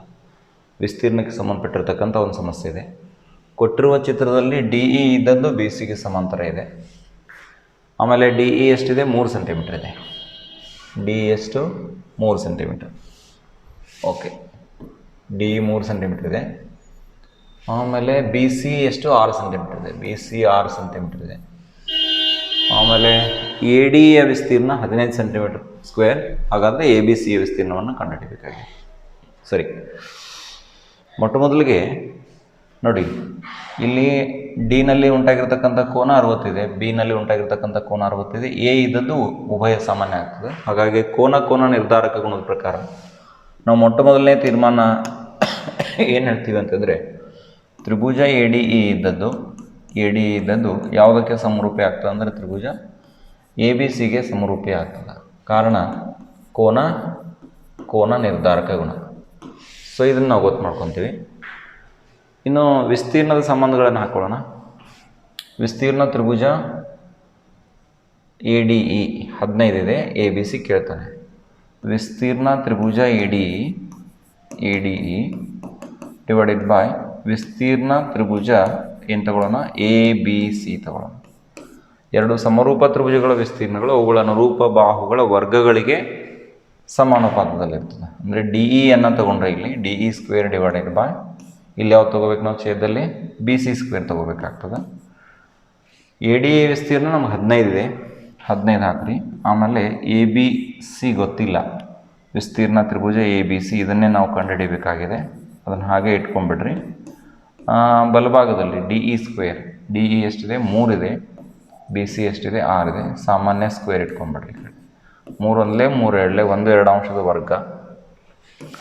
ವಿಸ್ತೀರ್ಣಕ್ಕೆ ಸಂಬಂಧಪಟ್ಟಿರ್ತಕ್ಕಂಥ ಒಂದು ಸಮಸ್ಯೆ ಇದೆ. ಕೊಟ್ಟಿರುವ ಚಿತ್ರದಲ್ಲಿ ಡಿ ಇ ಇದ್ದದ್ದು ಬಿ ಸಿಗೆ ಸಮಾಂತರ ಇದೆ. ಆಮೇಲೆ ಡಿ ಇ ಎಷ್ಟಿದೆ, 3 ಸೆಂಟಿಮೀಟರ್ ಇದೆ. ಡಿ ಎಷ್ಟು, 3 ಸೆಂಟಿಮೀಟರ್. ಓಕೆ, ಡಿ 3 ಸೆಂಟಿಮೀಟರ್ ಇದೆ. ಆಮೇಲೆ ಬಿ ಸಿ ಎಷ್ಟು, 6 ಸೆಂಟಿಮೀಟರ್ ಇದೆ. ಬಿ ಸಿ 6 ಸೆಂಟಿಮೀಟರ್ ಇದೆ. ಆಮೇಲೆ ಎ ಡಿಯ ವಿಸ್ತೀರ್ಣ 15 ಸೆಂಟಿಮೀಟರ್ ಸ್ಕ್ವೇರ್. ಹಾಗಾದರೆ ಎ ಬಿ ಸಿಯ ವಿಸ್ತೀರ್ಣವನ್ನು ಕಂಡುಹಿಡಿಯಬೇಕಾಗಿದೆ. ಸರಿ, ಮೊಟ್ಟ ಮೊದಲಿಗೆ ನೋಡಿ, ಇಲ್ಲಿ ಡಿನಲ್ಲಿ ಉಂಟಾಗಿರ್ತಕ್ಕಂಥ ಕೋನ 60 ಇದೆ, ಬಿನಲ್ಲಿ ಉಂಟಾಗಿರ್ತಕ್ಕಂಥ ಕೋನ 60 ಇದೆ. ಎ ಇದ್ದದ್ದು ಉಭಯ ಸಾಮಾನ್ಯ ಆಗ್ತದೆ. ಹಾಗಾಗಿ ಕೋನ ನಿರ್ಧಾರಕ ಗುಣದ ಪ್ರಕಾರ ನಾವು ಮೊಟ್ಟ ಮೊದಲನೇ ತೀರ್ಮಾನ ಏನು ಹೇಳ್ತೀವಿ ಅಂತಂದರೆ, ತ್ರಿಭುಜ ಎ ಡಿ ಇ ಇದ್ದದ್ದು ಯಾವುದಕ್ಕೆ ಸಮರೂಪಿ ಆಗ್ತದೆ ಅಂದರೆ ತ್ರಿಭುಜ ಎ ಬಿ ಸಿಗೆ ಸಮರೂಪಿ ಆಗ್ತದೆ. ಕಾರಣ ಕೋನ ನಿರ್ಧಾರಕ ಗುಣ. ಸೊ ಇದನ್ನು ನಾವು ಗೊತ್ತು ಮಾಡ್ಕೊತೀವಿ. ಇನ್ನು ವಿಸ್ತೀರ್ಣದ ಸಂಬಂಧಗಳನ್ನು ಹಾಕೊಳ್ಳೋಣ. ವಿಸ್ತೀರ್ಣ ತ್ರಿಭುಜ ಎ ಡಿ ಇ 15 ಇದೆ, ಎ ಬಿ ಸಿ ಕೇಳ್ತಾನೆ. ವಿಸ್ತೀರ್ಣ ತ್ರಿಭುಜ A D E divided by ವಿಸ್ತೀರ್ಣ ತ್ರಿಭುಜ ಏನು ತಗೊಳ್ಳೋಣ, ಎ ಬಿ ಸಿ ತಗೊಳ್ಳೋಣ. ಎರಡು ಸಮರೂಪ ತ್ರಿಭುಜಗಳ ವಿಸ್ತೀರ್ಣಗಳು ಅವುಗಳ ಅನುರೂಪ ಬಾಹುಗಳ ವರ್ಗಗಳಿಗೆ ಸಮಾನುಪಾತದಲ್ಲಿರ್ತದೆ. ಅಂದರೆ ಡಿ ಇ ಅನ್ನು ತಗೊಂಡ್ರೆ ಇಲ್ಲಿ D E square divided by ಇಲ್ಲಿ ಯಾವ್ದು ತೊಗೋಬೇಕು ನಾವು, ಛೇದದಲ್ಲಿ ಬಿ ಸಿ ಸ್ಕ್ವೇರ್ ತೊಗೋಬೇಕಾಗ್ತದೆ. ಎ ಡಿ ಎ ವಿಸ್ತೀರ್ಣ ನಮ್ಗೆ 15 ಇದೆ, 15 ಹಾಕ್ರಿ. ಆಮೇಲೆ ಎ ಬಿ ಸಿ ಗೊತ್ತಿಲ್ಲ, ವಿಸ್ತೀರ್ಣ ತ್ರಿಭುಜ ಎ ಬಿ ಸಿ ಇದನ್ನೇ ನಾವು ಕಂಡುಹಿಡಿಯಬೇಕಾಗಿದೆ. ಅದನ್ನು ಹಾಗೆ ಇಟ್ಕೊಂಡ್ಬಿಡ್ರಿ. ಬಲಭಾಗದಲ್ಲಿ D E square, D E ಎಷ್ಟಿದೆ, 3 ಇದೆ. ಬಿ ಸಿ ಎಷ್ಟಿದೆ, 6 ಇದೆ. ಸಾಮಾನ್ಯ ಸ್ಕ್ವೇರ್ ಇಟ್ಕೊಂಡ್ಬಿಡ್ರಿ. 3 1 3 2 1 2 ಅಂಶದ ವರ್ಗ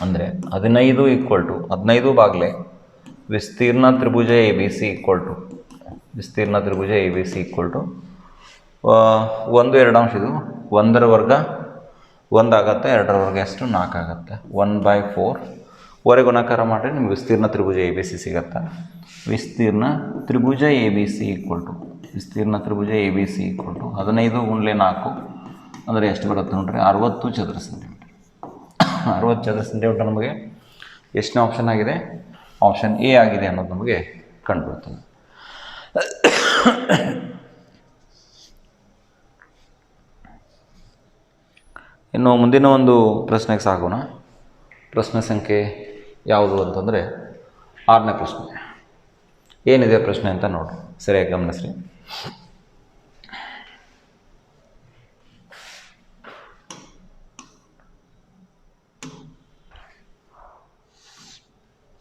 ಅಂದರೆ 15 15 ಬಾಗ್ಲೆ ವಿಸ್ತೀರ್ಣ ತ್ರಿಭುಜ A B C equal to 1 2 ಅಂಶ. ಇದು 1ರ ವರ್ಗ 1 ಆಗುತ್ತೆ, 2ರ ವರ್ಗ ಎಷ್ಟು, 4 ಆಗುತ್ತೆ. 1/4 ವರೆ ಗುಣಾಕಾರ ಮಾಡಿರಿ, ನಿಮ್ಗೆ ವಿಸ್ತೀರ್ಣ ತ್ರಿಭುಜ ಎ ಬಿ ಸಿ ಸಿಗತ್ತೆ. ವಿಸ್ತೀರ್ಣ ತ್ರಿಭುಜ A B C equal to 15 ಗುಂಡ್ಲೆ 4 ಅಂದರೆ ಎಷ್ಟು ಬರುತ್ತೆ ನೋಡ್ರಿ, 60 ಚದರ ಸೆಂಟಿಮೀಟರ್. 60 ಚದರ ಸೆಂಟಿಮೀಟರ್ ನಮಗೆ ಎಷ್ಟನೇ ಆಪ್ಷನ್ ಆಗಿದೆ, ಆಪ್ಷನ್ ಎ ಆಗಿದೆ ಅನ್ನೋದು ನಮಗೆ ಕಂಡುಬರ್ತದೆ. ಇನ್ನು ಮುಂದಿನ ಒಂದು ಪ್ರಶ್ನೆಗೆ ಸಾಗೋಣ. ಪ್ರಶ್ನೆ ಸಂಖ್ಯೆ ಯಾವುದು ಅಂತಂದರೆ 6ನೇ ಪ್ರಶ್ನೆ. ಏನಿದೆ ಪ್ರಶ್ನೆ ಅಂತ ನೋಡ್ರಿ, ಸರಿಯಾಗಿ ಗಮನಿಸ್ರಿ.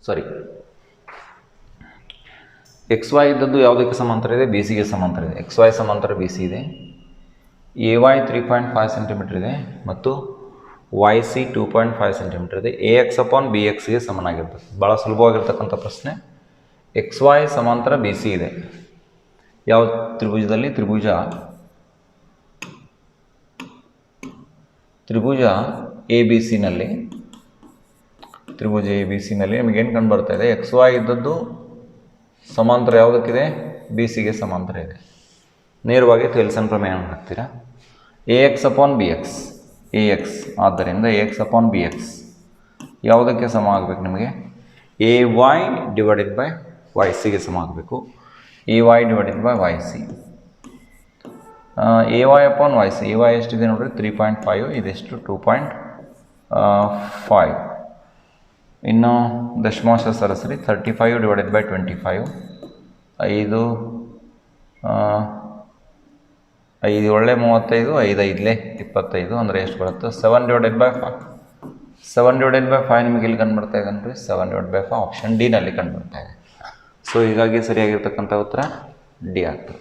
ಸರಿ, ಎಕ್ಸ್ ವೈ ಇದ್ದದ್ದು ಯಾವುದಕ್ಕೆ ಸಮಾಂತರ ಇದೆ, ಬಿ ಸಿಗೆ ಸಮಾಂತರ ಇದೆ. ಎಕ್ಸ್ ವೈ ಸಮಾಂತರ ಬಿ ಸಿ ಇದೆ. ಎ ವೈ 3.5 ಸೆಂಟಿಮೀಟರ್ ಇದೆ ಮತ್ತು ವೈ ಸಿ 2.5 ಸೆಂಟಿಮೀಟರ್ ಇದೆ. ಎ ಎಕ್ಸ್ ಅಪಾನ್ ಬಿ ಎಕ್ಸ್ಗೆ ಸಮನಾಗಿರ್ತದೆ. ಭಾಳ ಸುಲಭವಾಗಿರ್ತಕ್ಕಂಥ ಪ್ರಶ್ನೆ. ಎಕ್ಸ್ ವೈ ಸಮಾಂತರ ಬಿ ಸಿ ಇದೆ. ಯಾವ ತ್ರಿಭುಜದಲ್ಲಿ, ತ್ರಿಭುಜ ಎ ಬಿ ಸಿನಲ್ಲಿ ತ್ರಿಭುಜ ಎ ಬಿ ಸಿನಲ್ಲಿ ನಿಮಗೇನು ಕಂಡು ಬರ್ತಾ ಇದೆ, ಎಕ್ಸ್ ವೈ ಇದ್ದದ್ದು ಸಮಾಂತರ ಯಾವುದಕ್ಕಿದೆ, ಬಿ ಸಿಗೆ ಸಮಾಂತರ ಇದೆ. ನೇರವಾಗಿ ಥೆಲ್ಸನ್ ಪ್ರಮೇಯವನ್ನು ಹಾಕ್ತೀರಾ. A X upon B X, A X ಆದ್ದರಿಂದ A X upon B X ಯಾವುದಕ್ಕೆ ಸಮ ಆಗಬೇಕು ನಿಮಗೆ, A Y divided by Y ಸಿಗೆ ಸಮ ಆಗಬೇಕು. A Y divided by Y C, A Y upon Y C, A Y ಎಷ್ಟಿದೆ ನೋಡಿರಿ 3.5, ಇದೆಷ್ಟು 2.5. ಇನ್ನು ದಶಮಾಂಶ ಸರಾಸರಿ 35 ಡಿವೈಡೆಡ್ ಬೈ 25, 5 5 ಒಳ್ಳೆ 35, 5 5ಲೇ 25 ಅಂದರೆ ಎಷ್ಟು ಬರುತ್ತೆ, 7 ಡಿವೈಡೆಡ್ ಬೈ 5. 7 ಡಿವೈಡೆಡ್ ಬೈ 5 ನಿಮಗೆ ಇಲ್ಲಿ ಕಂಡುಬರ್ತಾ ಇದೆ ಅಂದರೆ 7 ಡಿವೈಡ್ ಬೈ 5 ಆಪ್ಷನ್ ಡಿನಲ್ಲಿ ಕಂಡುಬರ್ತಾ ಇದೆ. ಸೊ ಹೀಗಾಗಿ ಸರಿಯಾಗಿರ್ತಕ್ಕಂಥ ಉತ್ತರ ಡಿ ಆಗ್ತದೆ.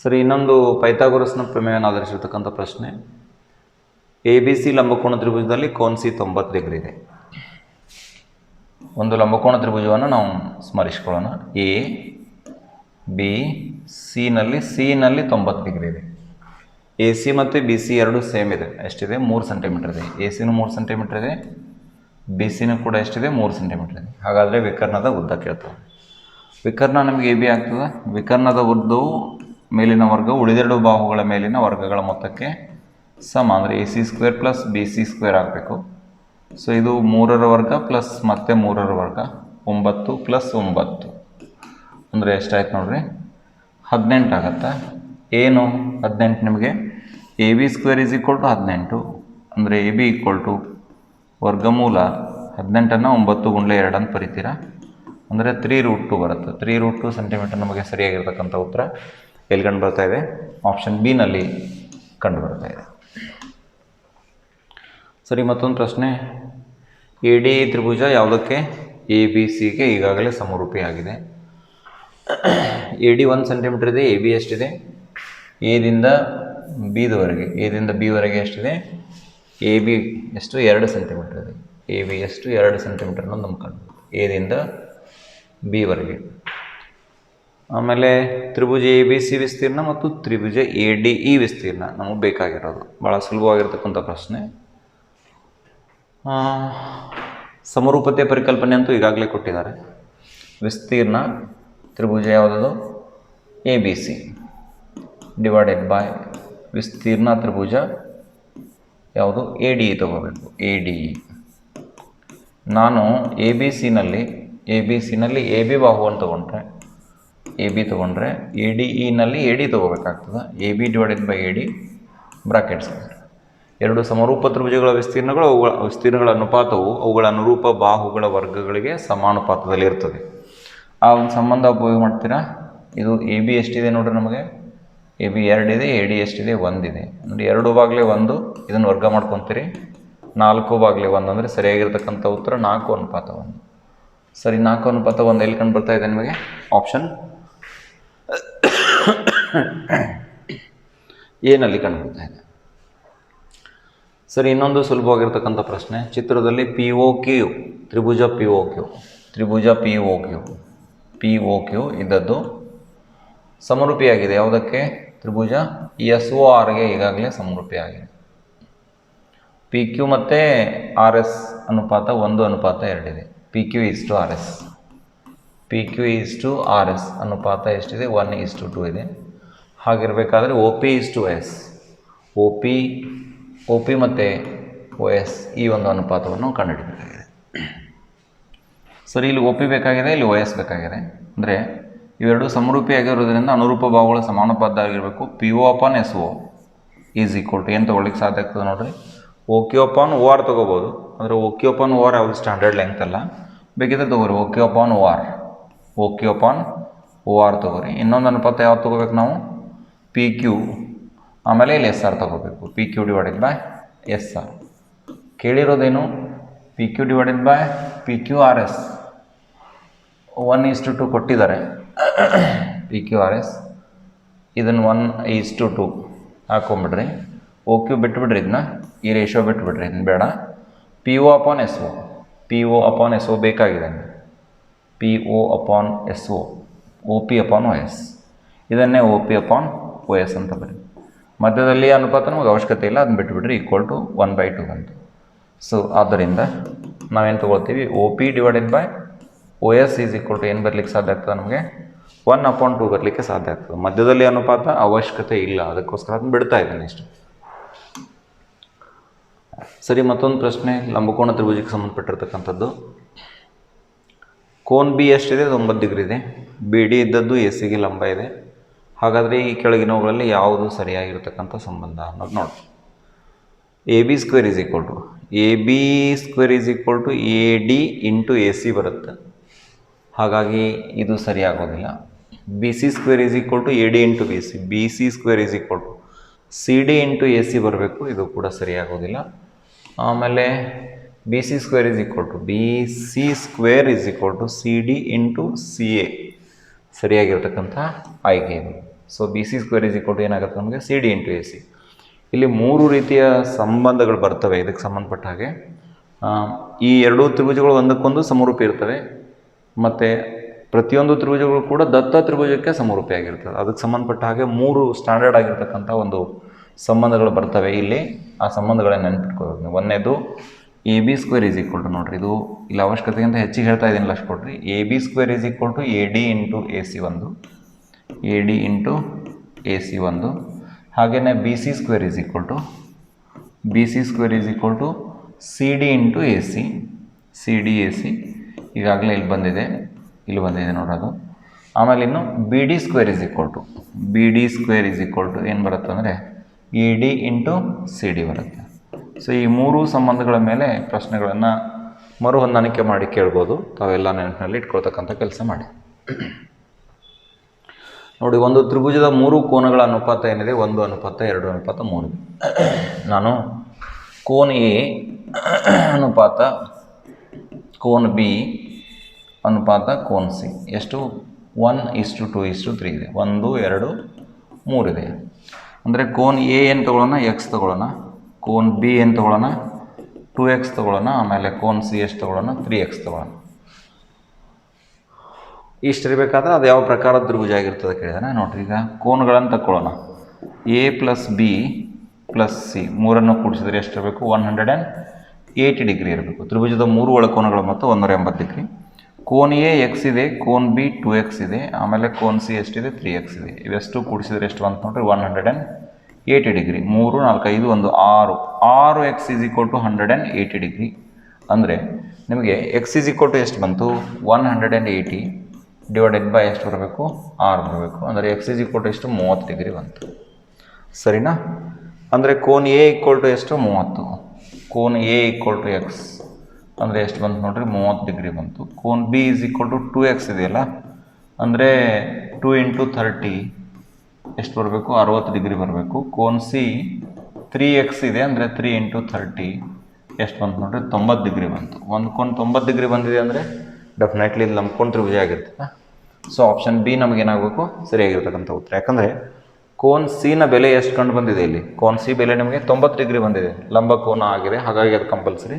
ಸರಿ, ಇನ್ನೊಂದು ಪೈಥಾಗೊರಸ್ನ ಪ್ರಮೇಯವನ್ನು ಆಧರಿಸಿರ್ತಕ್ಕಂಥ ಪ್ರಶ್ನೆ. ಎ ಬಿ ಸಿ ಲಂಬಕೋಣ ತ್ರಿಭುಜದಲ್ಲಿ ಕೋನ ಸಿ 90 ಡಿಗ್ರಿ ಇದೆ. ಒಂದು ಲಂಬಕೋಣ ತ್ರಿಭುಜವನ್ನು ನಾವು ಸ್ಮರಿಸ್ಕೊಳ್ಳೋಣ. ಎ ಬಿ ಸಿನಲ್ಲಿ 90 ಡಿಗ್ರಿ ಇದೆ. ಎ ಸಿ ಮತ್ತು ಬಿ ಸಿ ಎರಡು ಸೇಮ್ ಇದೆ. ಎಷ್ಟಿದೆ, 3 ಸೆಂಟಿಮೀಟರ್ ಇದೆ. ಎ ಸಿನೂ 3 ಸೆಂಟಿಮೀಟರ್ ಇದೆ, ಬಿ ಸಿನೂ ಕೂಡ ಎಷ್ಟಿದೆ, 3 ಸೆಂಟಿಮೀಟರ್ ಇದೆ. ಹಾಗಾದರೆ ವಿಕರ್ಣದ ಉದ್ದ ಕೇಳ್ತದೆ. ವಿಕರ್ಣ ನಮಗೆ ಎ ಬಿ ಆಗ್ತದೆ. ವಿಕರ್ಣದ ಉದ್ದವು ಮೇಲಿನ ವರ್ಗ ಉಳಿದೆರಡು ಬಾಹುಗಳ ಮೇಲಿನ ವರ್ಗಗಳ ಮೊತ್ತಕ್ಕೆ ಸಮ, ಅಂದರೆ A C square plus B C square ಆಗಬೇಕು. ಸೊ ಇದು 3ರ ವರ್ಗ ಪ್ಲಸ್ ಮತ್ತೆ 3ರ ವರ್ಗ, 9 ಪ್ಲಸ್ 9 ಅಂದರೆ ಎಷ್ಟಾಯ್ತು ನೋಡ್ರಿ, 18 ಆಗುತ್ತೆ. ಏನು 18 ನಿಮಗೆ, A B square is equal to 18, ಅಂದರೆ ಎ ಬಿ ಈಕ್ವಲ್ ಟು ವರ್ಗಮೂಲ 18ಅನ್ನು 9 ಗುಂಡ್ಲೆ 2 ಅಂತ ಬರಿತೀರಾ, ಅಂದರೆ 3√2 ಬರುತ್ತೆ. 3√2 ಸೆಂಟಿಮೀಟರ್ ನಮಗೆ ಸರಿಯಾಗಿರ್ತಕ್ಕಂಥ ಉತ್ತರ ಎಲ್ಲಿ ಕಂಡು ಬರ್ತಾ ಇದೆ, ಆಪ್ಷನ್ ಬಿ ನಲ್ಲಿ ಕಂಡು ಬರ್ತಾ ಇದೆ. ಸರಿ, ಮತ್ತೊಂದು ಪ್ರಶ್ನೆ. ಎ ಡಿ ತ್ರಿಭುಜ ಯಾವುದಕ್ಕೆ, ಎ ಬಿ ಸಿಗೆ ಈಗಾಗಲೇ ಸಮರೂಪಿಯಾಗಿದೆ. ಎ ಡಿ 1 ಸೆಂಟಿಮೀಟರ್ ಇದೆ, ಎ ಬಿ ಎಷ್ಟಿದೆ, ಎದಿಂದ ಬಿದವರೆಗೆ, ಎದಿಂದ ಬಿವರೆಗೆ ಎಷ್ಟಿದೆ, ಎ ಬಿ ಎಷ್ಟು 2 ಸೆಂಟಿಮೀಟರ್ ಇದೆ. ಎ ಬಿ ಎಷ್ಟು 2 ಸೆಂಟಿಮೀಟರ್ ಅನ್ನೋದು ನಮ್ಗೆ ಕಂಡು, ಎದಿಂದ ಬಿವರೆಗೆ. ಆಮೇಲೆ ತ್ರಿಭುಜ ಎ ಬಿ ಸಿ ವಿಸ್ತೀರ್ಣ ಮತ್ತು ತ್ರಿಭುಜ ಎ ಡಿ ಇ ವಿಸ್ತೀರ್ಣ ನಮಗೆ ಬೇಕಾಗಿರೋದು. ಭಾಳ ಸುಲಭವಾಗಿರ್ತಕ್ಕಂಥ ಪ್ರಶ್ನೆ. ಸಮರೂಪತೆ ಪರಿಕಲ್ಪನೆ ಅಂತೂ ಈಗಾಗಲೇ ಕೊಟ್ಟಿದ್ದಾರೆ. ವಿಸ್ತೀರ್ಣ ತ್ರಿಭುಜ ಯಾವುದದು, A B C divided by ವಿಸ್ತೀರ್ಣ ತ್ರಿಭುಜ ಯಾವುದು, ಎ ಡಿ ಇ ತಗೋಬೇಕು. ಎ ಡಿ ಇ ನಾನು ಎ ಬಿ ಸಿನಲ್ಲಿ ಎ ಬಿ ಬಾಹುವನ್ನು ತೊಗೊಂಡ್ರೆ ಎ ಬಿ ತೊಗೊಂಡ್ರೆ ಎ ಡಿ ಇನಲ್ಲಿ ಎ ಡಿ ತೊಗೋಬೇಕಾಗ್ತದೆ. A B divided by A D brackets. ಎರಡು ಸಮರೂಪ ತ್ರಿಭುಜಗಳ ವಿಸ್ತೀರ್ಣಗಳ ಅನುಪಾತವು ಅವುಗಳ ಅನುರೂಪ ಬಾಹುಗಳ ವರ್ಗಗಳಿಗೆ ಸಮಾನುಪಾತದಲ್ಲಿ ಇರ್ತದೆ. ಆ ಒಂದು ಸಂಬಂಧ ಉಪಯೋಗ ಮಾಡ್ತೀರಾ. ಇದು ಎ ಬಿ ಎಷ್ಟಿದೆ ನೋಡ್ರಿ, ನಮಗೆ ಎ ಬಿ 2 ಇದೆ, ಎ ಡಿ ಎಷ್ಟಿದೆ 1 ಇದೆ. ನೋಡಿ 2/1 ಇದನ್ನು ವರ್ಗ ಮಾಡ್ಕೊತೀರಿ, 4/1 ಅಂದರೆ ಸರಿಯಾಗಿರ್ತಕ್ಕಂಥ ಉತ್ತರ 4:1. ಸರಿ, 4:1 ಎಲ್ಲಿ ಕಂಡು ಬರ್ತಾ ಇದೆ ನಿಮಗೆ, ಆಪ್ಷನ್ ಏನಲ್ಲಿ ಕಂಡು ಬರ್ತಾ ಇದೆ. ಸರಿ, ಇನ್ನೊಂದು ಸುಲಭವಾಗಿರ್ತಕ್ಕಂಥ ಪ್ರಶ್ನೆ. ಚಿತ್ರದಲ್ಲಿ ಪಿ ಒ ಕ್ಯೂ ತ್ರಿಭುಜ ಪಿ ಒ ಕ್ಯೂ ಇದ್ದದ್ದು ಸಮರೂಪಿಯಾಗಿದೆ. ಯಾವುದಕ್ಕೆ, ತ್ರಿಭುಜ ಎಸ್ ಒ ಆರ್ಗೆ ಈಗಾಗಲೇ ಸಮರೂಪಿಯಾಗಿದೆ. ಪಿ ಕ್ಯೂ ಮತ್ತು ಆರ್ ಎಸ್ ಅನುಪಾತ 1:2 ಇದೆ. P Q is to R S ಅನುಪಾತ ಎಷ್ಟಿದೆ, 1:2 ಇದೆ. ಹಾಗಿರಬೇಕಾದ್ರೆ O P is to S, O P ಮತ್ತು ಒ ಎಸ್ ಈ ಒಂದು ಅನುಪಾತವನ್ನು ಕಂಡುಹಿಡಬೇಕಾಗಿದೆ. ಸರಿ, ಇಲ್ಲಿ ಒ ಪಿ ಬೇಕಾಗಿದೆ, ಇಲ್ಲಿ ಒ ಎಸ್ ಬೇಕಾಗಿದೆ. ಅಂದರೆ ಇವೆರಡು ಸಮರೂಪಿಯಾಗಿರೋದ್ರಿಂದ ಅನುರೂಪ ಬಾಹುಗಳ ಸಮಾನುಪಾತ ಆಗಿರಬೇಕು. P O upon S O is equal to ಏನು ತೊಗೊಳ್ಳಿಕ್ಕೆ ಸಾಧ್ಯ ಆಗ್ತದೆ ನೋಡಿರಿ, O Q upon O R ತೊಗೋಬೋದು. ಅಂದರೆ O Q upon O R ಯಾವುದು ಸ್ಟ್ಯಾಂಡರ್ಡ್ ಲೆಂತ್ ಅಲ್ಲ, ಬೇಕಿದ್ರೆ ತೊಗೋರಿ O Q upon O R ತೊಗೋರಿ. ಇನ್ನೊಂದು ಅನುಪಾತ ಯಾವ್ದು ತೊಗೋಬೇಕು ನಾವು, ಪಿ ಕ್ಯೂ ಆಮೇಲೆ ಇಲ್ಲಿ ಎಸ್ ಆರ್ ತೊಗೋಬೇಕು. P Q divided by S R. ಕೇಳಿರೋದೇನು, P Q divided by P Q R S 1:2 ಕೊಟ್ಟಿದ್ದಾರೆ. ಪಿ ಕ್ಯೂ ಆರ್ ಎಸ್ ಇದನ್ನು 1:2 ಹಾಕೊಂಬಿಡ್ರಿ. ಓ ಕ್ಯೂ ಬಿಟ್ಬಿಡ್ರಿ, ಇದನ್ನ ಈ ರೇಷೋ ಬಿಟ್ಬಿಡ್ರಿ, ಇದನ್ನು ಬೇಡ. P O upon S O ಬೇಕಾಗಿದೆ. P O upon S O, O P upon O S, ಇದನ್ನೇ O P upon O S ಅಂತ ಬರೀ. ಮಧ್ಯದಲ್ಲಿ ಅನುಪಾತ ನಮಗೆ ಅವಶ್ಯಕತೆ ಇಲ್ಲ, ಅದನ್ನ ಬಿಟ್ಬಿಡ್ರಿ. ಈಕ್ವಲ್ ಟು 1/2 ಬಂತು. ಸೊ ಆದ್ದರಿಂದ ನಾವೇನು ತೊಗೊಳ್ತೀವಿ OP/OS ಈಸ್ ಈಕ್ವಲ್ ಟು ಏನು ಬರಲಿಕ್ಕೆ ಸಾಧ್ಯ ಆಗ್ತದೆ ನಮಗೆ 1/2 ಬರಲಿಕ್ಕೆ ಸಾಧ್ಯ ಆಗ್ತದೆ. ಮಧ್ಯದಲ್ಲಿ ಅನುಪಾತ ಅವಶ್ಯಕತೆ ಇಲ್ಲ, ಅದಕ್ಕೋಸ್ಕರ ಅದನ್ನು ಬಿಡ್ತಾ ಇದ್ದೇನೆ ಇಷ್ಟು. ಸರಿ, ಮತ್ತೊಂದು ಪ್ರಶ್ನೆ ಲಂಬಕೋನ ತ್ರಿಭುಜಕ್ಕೆ ಸಂಬಂಧಪಟ್ಟಿರ್ತಕ್ಕಂಥದ್ದು. ಕೋನ್ ಬಿ ಎಷ್ಟಿದೆ? 90 ಡಿಗ್ರಿ ಇದೆ. ಬಿ ಡಿ ಇದ್ದದ್ದು ಎಸ್ಸಿಗೆ ಲಂಬ ಇದೆ. ಹಾಗಾದರೆ ಈ ಕೆಳಗಿನವುಗಳಲ್ಲಿ ಯಾವುದು ಸರಿಯಾಗಿರ್ತಕ್ಕಂಥ ಸಂಬಂಧ ಅನ್ನೋದು ನೋಡಿ. AB² is equal to AD into AC ಬರುತ್ತೆ. ಹಾಗಾಗಿ ಇದು ಸರಿಯಾಗೋದಿಲ್ಲ. BC² is equal to AD into BC. BC² is equal to CD into AC ಬರಬೇಕು, ಇದು ಕೂಡ ಸರಿಯಾಗೋದಿಲ್ಲ. ಆಮೇಲೆ BC² is equal to CD into CA ಸರಿಯಾಗಿರ್ತಕ್ಕಂಥ ಆಯ್ಕೆ ಇದು. So BC² is equal to ಏನಾಗುತ್ತೆ ನಮಗೆ? CD into AC. ಇಲ್ಲಿ 3 ರೀತಿಯ ಸಂಬಂಧಗಳು ಬರ್ತವೆ ಇದಕ್ಕೆ ಸಂಬಂಧಪಟ್ಟ ಹಾಗೆ. ಈ ಎರಡೂ ತ್ರಿಭುಜಗಳು ಒಂದಕ್ಕೊಂದು ಸಮರೂಪಿ ಇರ್ತವೆ, ಮತ್ತು ಪ್ರತಿಯೊಂದು ತ್ರಿಭುಜಗಳು ಕೂಡ ದತ್ತ ತ್ರಿಭುಜಕ್ಕೆ ಸಮರೂಪಿಯಾಗಿರ್ತದೆ. ಅದಕ್ಕೆ ಸಂಬಂಧಪಟ್ಟ ಹಾಗೆ 3 ಸ್ಟ್ಯಾಂಡರ್ಡ್ ಆಗಿರ್ತಕ್ಕಂಥ ಒಂದು ಸಂಬಂಧಗಳು ಬರ್ತವೆ. ಇಲ್ಲಿ ಆ ಸಂಬಂಧಗಳನ್ನು ನೆನಪಿಟ್ಕೋಬೇಕು ನೀವು. ಒಂದನೇದು AB² ಈಸ್ ಈಕ್ವಲ್ ಟು, ನೋಡಿರಿ ಇದು ಇಲ್ಲಿ ಅವಶ್ಯಕತೆಗಿಂತ ಹೆಚ್ಚಿಗೆ ಹೇಳ್ತಾ ಇದ್ದೀನಿ, ಅಷ್ಟು ಕೊಡ್ರಿ. AB² is equal to AD into AC ಒಂದು, AD ಇಂಟು AC ಒಂದು. ಹಾಗೆಯೇ BC² is equal to CD into AC, CD AC ಈಗಾಗಲೇ ಇಲ್ಲಿ ಬಂದಿದೆ ನೋಡೋದು. ಆಮೇಲೆ ಇನ್ನು BD² ಈಸ್ ಈಕ್ವಲ್ ಟು ಏನು ಬರುತ್ತೆ ಅಂದರೆ AD ಇಂಟು CD ಬರುತ್ತೆ. ಸೊ ಈ 3 ಸಂಬಂಧಗಳ ಮೇಲೆ ಪ್ರಶ್ನೆಗಳನ್ನು ಮರು ಹೊಂದಾಣಿಕೆ ಮಾಡಿ ಕೇಳ್ಬೋದು. ತಾವೆಲ್ಲ ನೆನಪಿನಲ್ಲಿ ಇಟ್ಕೊಳ್ತಕ್ಕಂಥ ಕೆಲಸ ಮಾಡಿ. ನೋಡಿ, ಒಂದು ತ್ರಿಭುಜದ 3 ಕೋನಗಳ ಅನುಪಾತ ಏನಿದೆ? 1:2:3. ನಾನು ಕೋನ್ A ಅನುಪಾತ ಕೋನ್ B ಅನುಪಾತ ಕೋನ್ C ಎಷ್ಟು? 1:2:3 ಇದೆ. 1, 2, 3 ಇದೆ. ಅಂದರೆ ಕೋನ್ A ಏನು ತೊಗೊಳ್ಳೋಣ? X ತೊಗೊಳ್ಳೋಣ. ಕೋನ್ B ಏನು ತೊಗೊಳ್ಳೋಣ? 2X ತೊಗೊಳ್ಳೋಣ. ಆಮೇಲೆ ಕೋನ್ C ಎಷ್ಟು ತೊಗೊಳ್ಳೋಣ? 3X ತೊಗೊಳ್ಳೋಣ. ಇಷ್ಟಿರಬೇಕಾದ್ರೆ ಅದು ಯಾವ ಪ್ರಕಾರದ ತ್ರಿಭುಜ ಆಗಿರ್ತದೆ ಕೇಳಿದಾನೆ. ನೋಡಿರಿ, ಈಗ ಕೋನ್ಗಳನ್ನು ತಗೊಳ್ಳೋಣ. A + B + C ಮೂರನ್ನು ಕೂಡಿಸಿದ್ರೆ ಎಷ್ಟಿರಬೇಕು? 180 ಡಿಗ್ರಿ ಇರಬೇಕು. ತ್ರಿಭುಜದ 3 ಒಳಕೋನಗಳ ಮೊತ್ತ 180 ಡಿಗ್ರಿ. ಕೋನ್ A X ಇದೆ, ಕೋನ್ B 2X ಇದೆ, ಆಮೇಲೆ ಕೋನ್ C ಎಷ್ಟಿದೆ? 3X ಇದೆ. ಇವೆಷ್ಟು ಕೂಡಿಸಿದ್ರೆ ಎಷ್ಟು ಬಂತು ನೋಡಿರಿ? 180 degree. 3, 4, 5, 1, 6. 6X is equal to 180 degree. ಅಂದರೆ ನಿಮಗೆ X ಈಸ್ ಈಕ್ವಲ್ ಟು ಎಷ್ಟು ಬಂತು? 180 ಡಿವೈಡೆಡ್ ಬೈ ಎಷ್ಟು ಬರಬೇಕು? 6 ಬರಬೇಕು. ಅಂದರೆ X ಈಸ್ ಈಕ್ವಲ್ ಟು ಎಷ್ಟು? 30 ಡಿಗ್ರಿ ಬಂತು. ಸರಿನಾ? ಅಂದರೆ ಕೋನ್ A ಈಕ್ವಲ್ ಟು ಎಷ್ಟು? 30. ಕೋನ್ A ಈಕ್ವಲ್ ಟು X ಅಂದರೆ ಎಷ್ಟು ಬಂತು ನೋಡಿರಿ? 30 ಡಿಗ್ರಿ ಬಂತು. ಕೋನ್ B is equal to 2X ಇದೆಯಲ್ಲ, ಅಂದರೆ 2 ಇಂಟು 30 ಎಷ್ಟು ಬರಬೇಕು? 60 ಡಿಗ್ರಿ ಬರಬೇಕು. ಕೋನ್ C 3X ಇದೆ, ಅಂದರೆ 3 ಇಂಟು 30 ಎಷ್ಟು ಬಂತು ನೋಡಿರಿ? 90 ಡಿಗ್ರಿ ಬಂತು. ಒಂದು ಕೋನ್ 90 ಡಿಗ್ರಿ ಬಂದಿದೆ ಅಂದರೆ ಡೆಫಿನೆಟ್ಲಿ ಇದು ಲಂಬಕೋನ ತ್ರಿಭುಜ ಆಗಿರ್ತದೆ. ಸೊ ಆಪ್ಷನ್ ಬಿ ನಮಗೇನಾಗಬೇಕು? ಸರಿಯಾಗಿರ್ತಕ್ಕಂಥ ಉತ್ತರ. ಯಾಕಂದರೆ ಕೋನ್ ಸಿನ ಬೆಲೆ ಎಷ್ಟು ಕಂಡು ಬಂದಿದೆ? ಇಲ್ಲಿ ಕೋನ್ ಸಿ ಬೆಲೆ ನಿಮಗೆ 90 ಡಿಗ್ರಿ ಬಂದಿದೆ, ಲಂಬಕೋನ ಆಗಿದೆ. ಹಾಗಾಗಿ ಅದು ಕಂಪಲ್ಸರಿ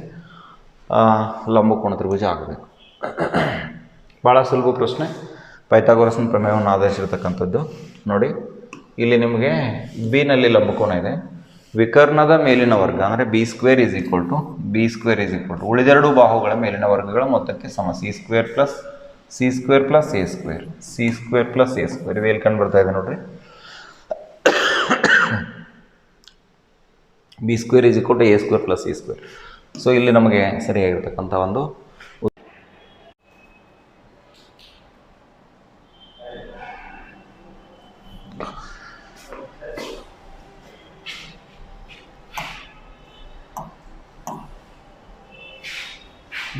ಲಂಬಕೋನ ತ್ರಿಭುಜ ಆಗಬೇಕು. ಭಾಳ ಸುಲಭ ಪ್ರಶ್ನೆ, ಪೈಥಾಗೋರಸ್ನ ಪ್ರಮೇಯವನ್ನು ಆಧರಿಸಿರ್ತಕ್ಕಂಥದ್ದು. ನೋಡಿ, ಇಲ್ಲಿ ನಿಮಗೆ ಬಿನಲ್ಲಿ ಲಂಬಕೋನ ಇದೆ. ವಿಕರ್ಣದ ಮೇಲಿನ ವರ್ಗ ಅಂದರೆ B² ಈಸ್ ಈಕ್ವಲ್ ಟು ಉಳಿದೆರಡು ಬಾಹುಗಳ ಮೇಲಿನ ವರ್ಗಗಳ ಮೊತ್ತಕ್ಕೆ ಸಮ. C² + A². ಇದು ಎಲ್ಲಿ ಕಂಡು ಬರ್ತಾ ಇದೆ ನೋಡ್ರಿ? B² is equal to A² + C². So ಇಲ್ಲಿ ನಮಗೆ ಸರಿಯಾಗಿರ್ತಕ್ಕಂಥ ಒಂದು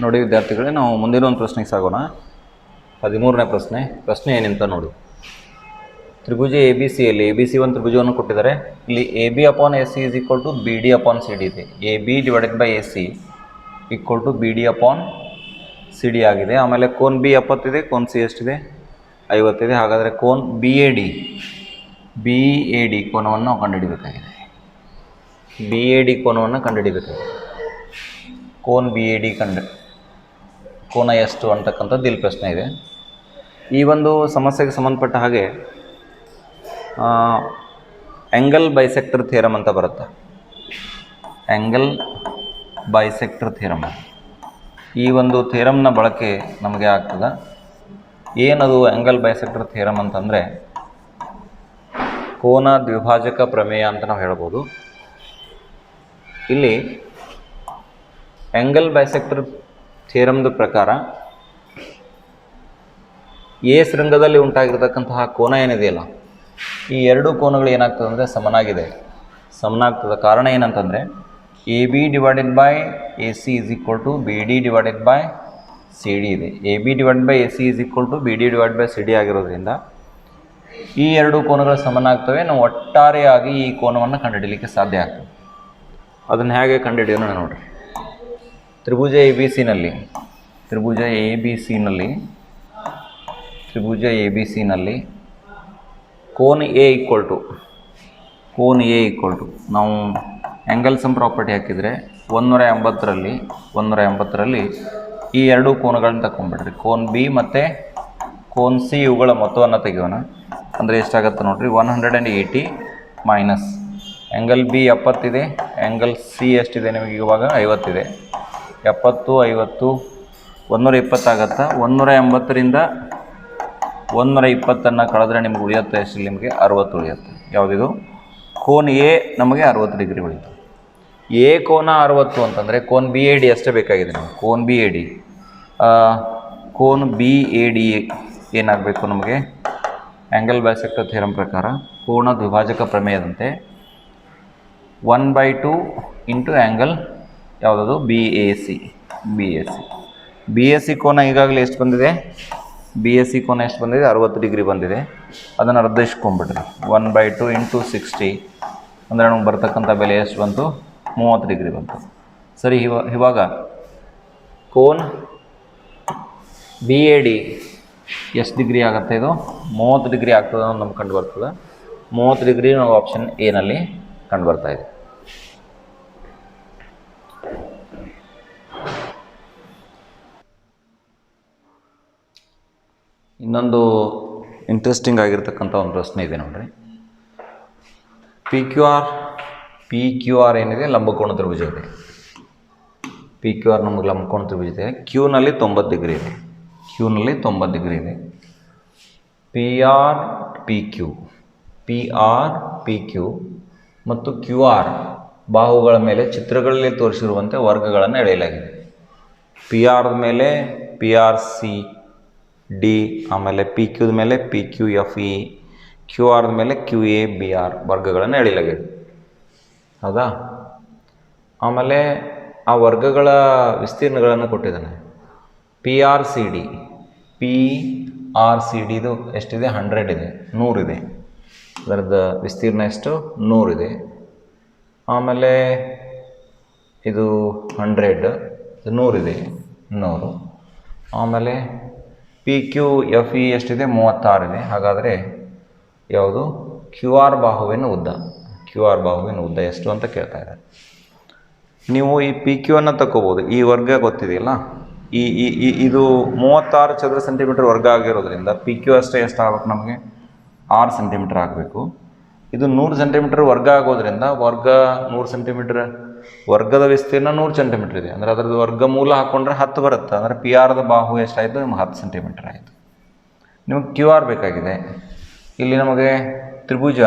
ನೋಡಿ ವಿದ್ಯಾರ್ಥಿಗಳೇ, ನಾವು ಮುಂದಿನ ಒಂದು ಪ್ರಶ್ನೆಗೆ ಸಾಗೋಣ. 13ನೇ ಪ್ರಶ್ನೆ ಏನಿಂತ ನೋಡಿ. ತ್ರಿಭುಜ ABC ಒಂದು ತ್ರಿಭುಜವನ್ನು ಕೊಟ್ಟಿದ್ದಾರೆ. ಇಲ್ಲಿ AB/AC is equal to BD/CD ಇದೆ. AB divided by AC equal to BD/CD ಆಗಿದೆ. ಆಮೇಲೆ ಕೋನ್ B 70 ಇದೆ, ಕೋನ್ C ಎಷ್ಟಿದೆ? 50 ಇದೆ. ಹಾಗಾದರೆ ಕೋನ್ BAD ಕೋನವನ್ನು ನಾವು ಕಂಡುಹಿಡಿಬೇಕಾಗಿದೆ. BAD ಕೋನವನ್ನು ಕಂಡುಹಿಡಿಬೇಕಾಗಿದೆ. ಕೋನ್ BAD ಕೋನ ಎಷ್ಟು ಅಂತಕ್ಕಂಥದ್ದು ಇಲ್ಲಿ ಪ್ರಶ್ನೆ ಇದೆ. ಈ ಒಂದು ಸಮಸ್ಯೆಗೆ ಸಂಬಂಧಪಟ್ಟ ಹಾಗೆ ಆ್ಯಂಗಲ್ ಬೈಸೆಕ್ಟರ್ ಥಿಯರಮ್ ಅಂತ ಬರುತ್ತೆ. Angle bisector theorem. ಈ ಒಂದು ಥಿಯರಮ್ನ ಬಳಕೆ ನಮಗೆ ಆಗ್ತದೆ. ಏನದು ಆ್ಯಂಗಲ್ ಬೈಸೆಕ್ಟರ್ ಥಿಯರಮ್ ಅಂತಂದರೆ ಕೋನ ದ್ವಿಭಾಜಕ ಪ್ರಮೇಯ ಅಂತ ನಾವು ಹೇಳ್ಬೋದು. ಇಲ್ಲಿ ಆ್ಯಂಗಲ್ ಬೈಸೆಕ್ಟರ್ ಥಿಯರಮ್ದ ಪ್ರಕಾರ ಎ ಶೃಂಗದಲ್ಲಿ ಉಂಟಾಗಿರ್ತಕ್ಕಂತಹ ಕೋನ ಏನಿದೆಯಲ್ಲ, ಈ ಎರಡು ಕೋನಗಳು ಏನಾಗ್ತದೆ ಅಂದರೆ ಸಮನಾಗ್ತದೆ. ಕಾರಣ ಏನಂತಂದರೆ A B divided by A C is equal to B D divided by C D ಇದೆ. A B divide by A C is equal to B D divide by C D ಆಗಿರೋದ್ರಿಂದ ಈ ಎರಡು ಕೋನಗಳು ಸಮನಾಗ್ತವೆ. ನಾವು ಒಟ್ಟಾರೆಯಾಗಿ ಈ ಕೋನವನ್ನು ಕಂಡುಹಿಡಲಿಕ್ಕೆ ಸಾಧ್ಯ ಆಗ್ತದೆ. ಅದನ್ನು ಹೇಗೆ ಕಂಡುಹಿಡಿಯೋಣ ನೋಡಿರಿ. ತ್ರಿಭುಜ ಎ ಬಿ ಸಿನಲ್ಲಿ ಕೋನ್ ಎ ಈಕ್ವಲ್ ಟು ನಾವು ಆ್ಯಂಗಲ್ ಸಮ್ ಪ್ರಾಪರ್ಟಿ ಹಾಕಿದರೆ 180ರಲ್ಲಿ ಈ ಎರಡು ಕೋನಗಳನ್ನ ತಗೊಂಡ್ಬಿಡ್ರಿ. ಕೋನ್ ಬಿ ಮತ್ತು ಕೋನ್ ಸಿ ಇವುಗಳ ಮೊತ್ತವನ್ನು ತೆಗೆಯೋಣ. ಅಂದರೆ ಎಷ್ಟಾಗುತ್ತೆ ನೋಡಿರಿ, 180 ಮೈನಸ್ ಆ್ಯಂಗಲ್ ಬಿ 70 ಇದೆ, ಆ್ಯಂಗಲ್ ಸಿ ಎಷ್ಟಿದೆ ನಿಮಗೆ ಇವಾಗ 50 ಇದೆ. 70 50 120 ಆಗುತ್ತೆ. 180ರಿಂದ 120 ಕಳೆದ್ರೆ ನಿಮ್ಗೆ ಉಳಿಯುತ್ತೆ ಎಷ್ಟು? ನಿಮಗೆ 60 ಉಳಿಯುತ್ತೆ. ಯಾವುದಿದು? ಕೋನ್ ಎ ನಮಗೆ 60 ಡಿಗ್ರಿ ಉಳಿಯುತ್ತೆ. ಎ ಕೋನ 60 ಅಂತಂದರೆ ಕೋನ್ ಬಿ ಎ ಡಿ ಅಷ್ಟೇ ಬೇಕಾಗಿದೆ ನಮಗೆ. ಕೋನ್ ಬಿ ಎ ಡಿ ಏನಾಗಬೇಕು ನಮಗೆ? ಆ್ಯಂಗಲ್ ಬೈಸೆಕ್ಟರ್ ಥಿಯರಮ್ ಪ್ರಕಾರ ಕೋನ ದ್ವಿಭಾಜಕ ಪ್ರಮೇಯದಂತೆ 1/2 ಇಂಟು ಆ್ಯಂಗಲ್ ಯಾವುದದು? ಬಿ ಎ ಸಿ ಕೋನ ಈಗಾಗಲೇ ಎಷ್ಟು ಬಂದಿದೆ? ಬಿ ಎಸ್ ಸಿ ಕೋನ ಎಷ್ಟು ಬಂದಿದೆ? 60 ಡಿಗ್ರಿ ಬಂದಿದೆ. ಅದನ್ನು ಅರ್ಧಿಸ್ಕೊಂಡ್ಬಿಡ್ರಿ. 1/2 ಇಂಟು 60 ಅಂದರೆ ನಮ್ಗೆ ಬರ್ತಕ್ಕಂಥ ಬೆಲೆ ಎಷ್ಟು ಬಂತು? 30 ಡಿಗ್ರಿ ಬಂತು. ಸರಿ, ಇವಾಗ ಕೋನ್ ಬಿ ಎ ಡಿ ಎಷ್ಟು ಡಿಗ್ರಿ ಆಗುತ್ತೆ? ಇದು 30 ಡಿಗ್ರಿ ಆಗ್ತದೆ ಅನ್ನೋದು ನಮ್ಗೆ ಕಂಡು ಬರ್ತದೆ. 30 ಡಿಗ್ರಿ ನಾವು ಆಪ್ಷನ್ ಎನಲ್ಲಿ ಕಂಡು ಬರ್ತಾ ಇದೆ. ಇನ್ನೊಂದು ಇಂಟ್ರೆಸ್ಟಿಂಗ್ ಆಗಿರ್ತಕ್ಕಂಥ ಒಂದು ಪ್ರಶ್ನೆ ಇದೆ ನೋಡ್ರಿ. ಪಿ ಕ್ಯೂ ಆರ್ ಏನಿದೆ ಲಂಬಕೋನ ತ್ರಿಭುಜ ಇದೆ. ಪಿ ಕ್ಯೂ ಆರ್ ನಮಗೆ ಲಂಬಕೋನ ತ್ರಿಭುಜ ಇದೆ. ಕ್ಯೂನಲ್ಲಿ 90 ಡಿಗ್ರಿ ಇದೆ. ಪಿ ಆರ್ ಪಿ ಕ್ಯೂ ಮತ್ತು ಕ್ಯೂ ಆರ್ ಬಾಹುಗಳ ಮೇಲೆ ಚಿತ್ರಗಳಲ್ಲಿ ತೋರಿಸಿರುವಂತೆ ವರ್ಗಗಳನ್ನು ಎಳೆಯಲಾಗಿದೆ. ಪಿ ಆರ್ದ ಮೇಲೆ ಪಿ ಆರ್ ಸಿ ಡಿ, ಆಮೇಲೆ ಪಿ ಕ್ಯೂದ ಮೇಲೆ P Q F E, Q ಆರ್ದ ಮೇಲೆ ಕ್ಯೂ ಎ ಬಿ ಆರ್ ವರ್ಗಗಳನ್ನು ಎಳೆಯಲಾಗಿದೆ. ಹೌದಾ? ಆಮೇಲೆ ಆ ವರ್ಗಗಳ ವಿಸ್ತೀರ್ಣಗಳನ್ನು ಕೊಟ್ಟಿದ್ದಾನೆ. ಪಿ ಆರ್ ಸಿ ಡಿದು ಎಷ್ಟಿದೆ? 100 ಇದೆ, 100 ಇದೆ. ಅದರದ್ದು ವಿಸ್ತೀರ್ಣ ಎಷ್ಟು? 100 ಇದೆ. ಆಮೇಲೆ ಇದು 100 100 ಇದೆ, 100. ಆಮೇಲೆ ಪಿ ಕ್ಯೂ ಎಫ್ ಇ ಎಷ್ಟಿದೆ? 36 ಇದೆ. ಹಾಗಾದರೆ ಯಾವುದು? ಕ್ಯೂ ಆರ್ ಬಾಹುವಿನ ಉದ್ದ ಎಷ್ಟು ಅಂತ ಕೇಳ್ತಾ ಇದ್ದಾರೆ. ನೀವು ಈ ಪಿ ಕ್ಯೂ ಅನ್ನು ತಗೋಬೋದು. ಈ ವರ್ಗ ಗೊತ್ತಿದೆಯಲ್ಲ, ಇದು 36 ಚದರ ಸೆಂಟಿಮೀಟರ್ ವರ್ಗ ಆಗಿರೋದ್ರಿಂದ ಪಿ ಕ್ಯೂ ಅಷ್ಟೇ ಎಷ್ಟು ಆಗಬೇಕು ನಮಗೆ? 6 ಸೆಂಟಿಮೀಟರ್ ಆಗಬೇಕು. ಇದು 100 ಸೆಂಟಿಮೀಟರ್ ವರ್ಗ ಆಗೋದ್ರಿಂದ 100 ಸೆಂಟಿಮೀಟರ್ ವರ್ಗದ ವಿಸ್ತೀರ್ಣ 100 ಸೆಂಟಿಮೀಟರ್ ಇದೆ. ಅಂದರೆ ಅದರದ್ದು ವರ್ಗಮೂಲ ಹಾಕ್ಕೊಂಡ್ರೆ 10 ಬರುತ್ತೆ. ಅಂದರೆ ಪಿ ಆರ್ದ ಬಾಹು ಎಷ್ಟಾಯಿತು? ನಿಮ್ಗೆ 10 ಸೆಂಟಿಮೀಟರ್ ಆಯಿತು. ನಿಮಗೆ ಕ್ಯೂ ಆರ್ ಬೇಕಾಗಿದೆ. ಇಲ್ಲಿ ನಮಗೆ ತ್ರಿಭುಜ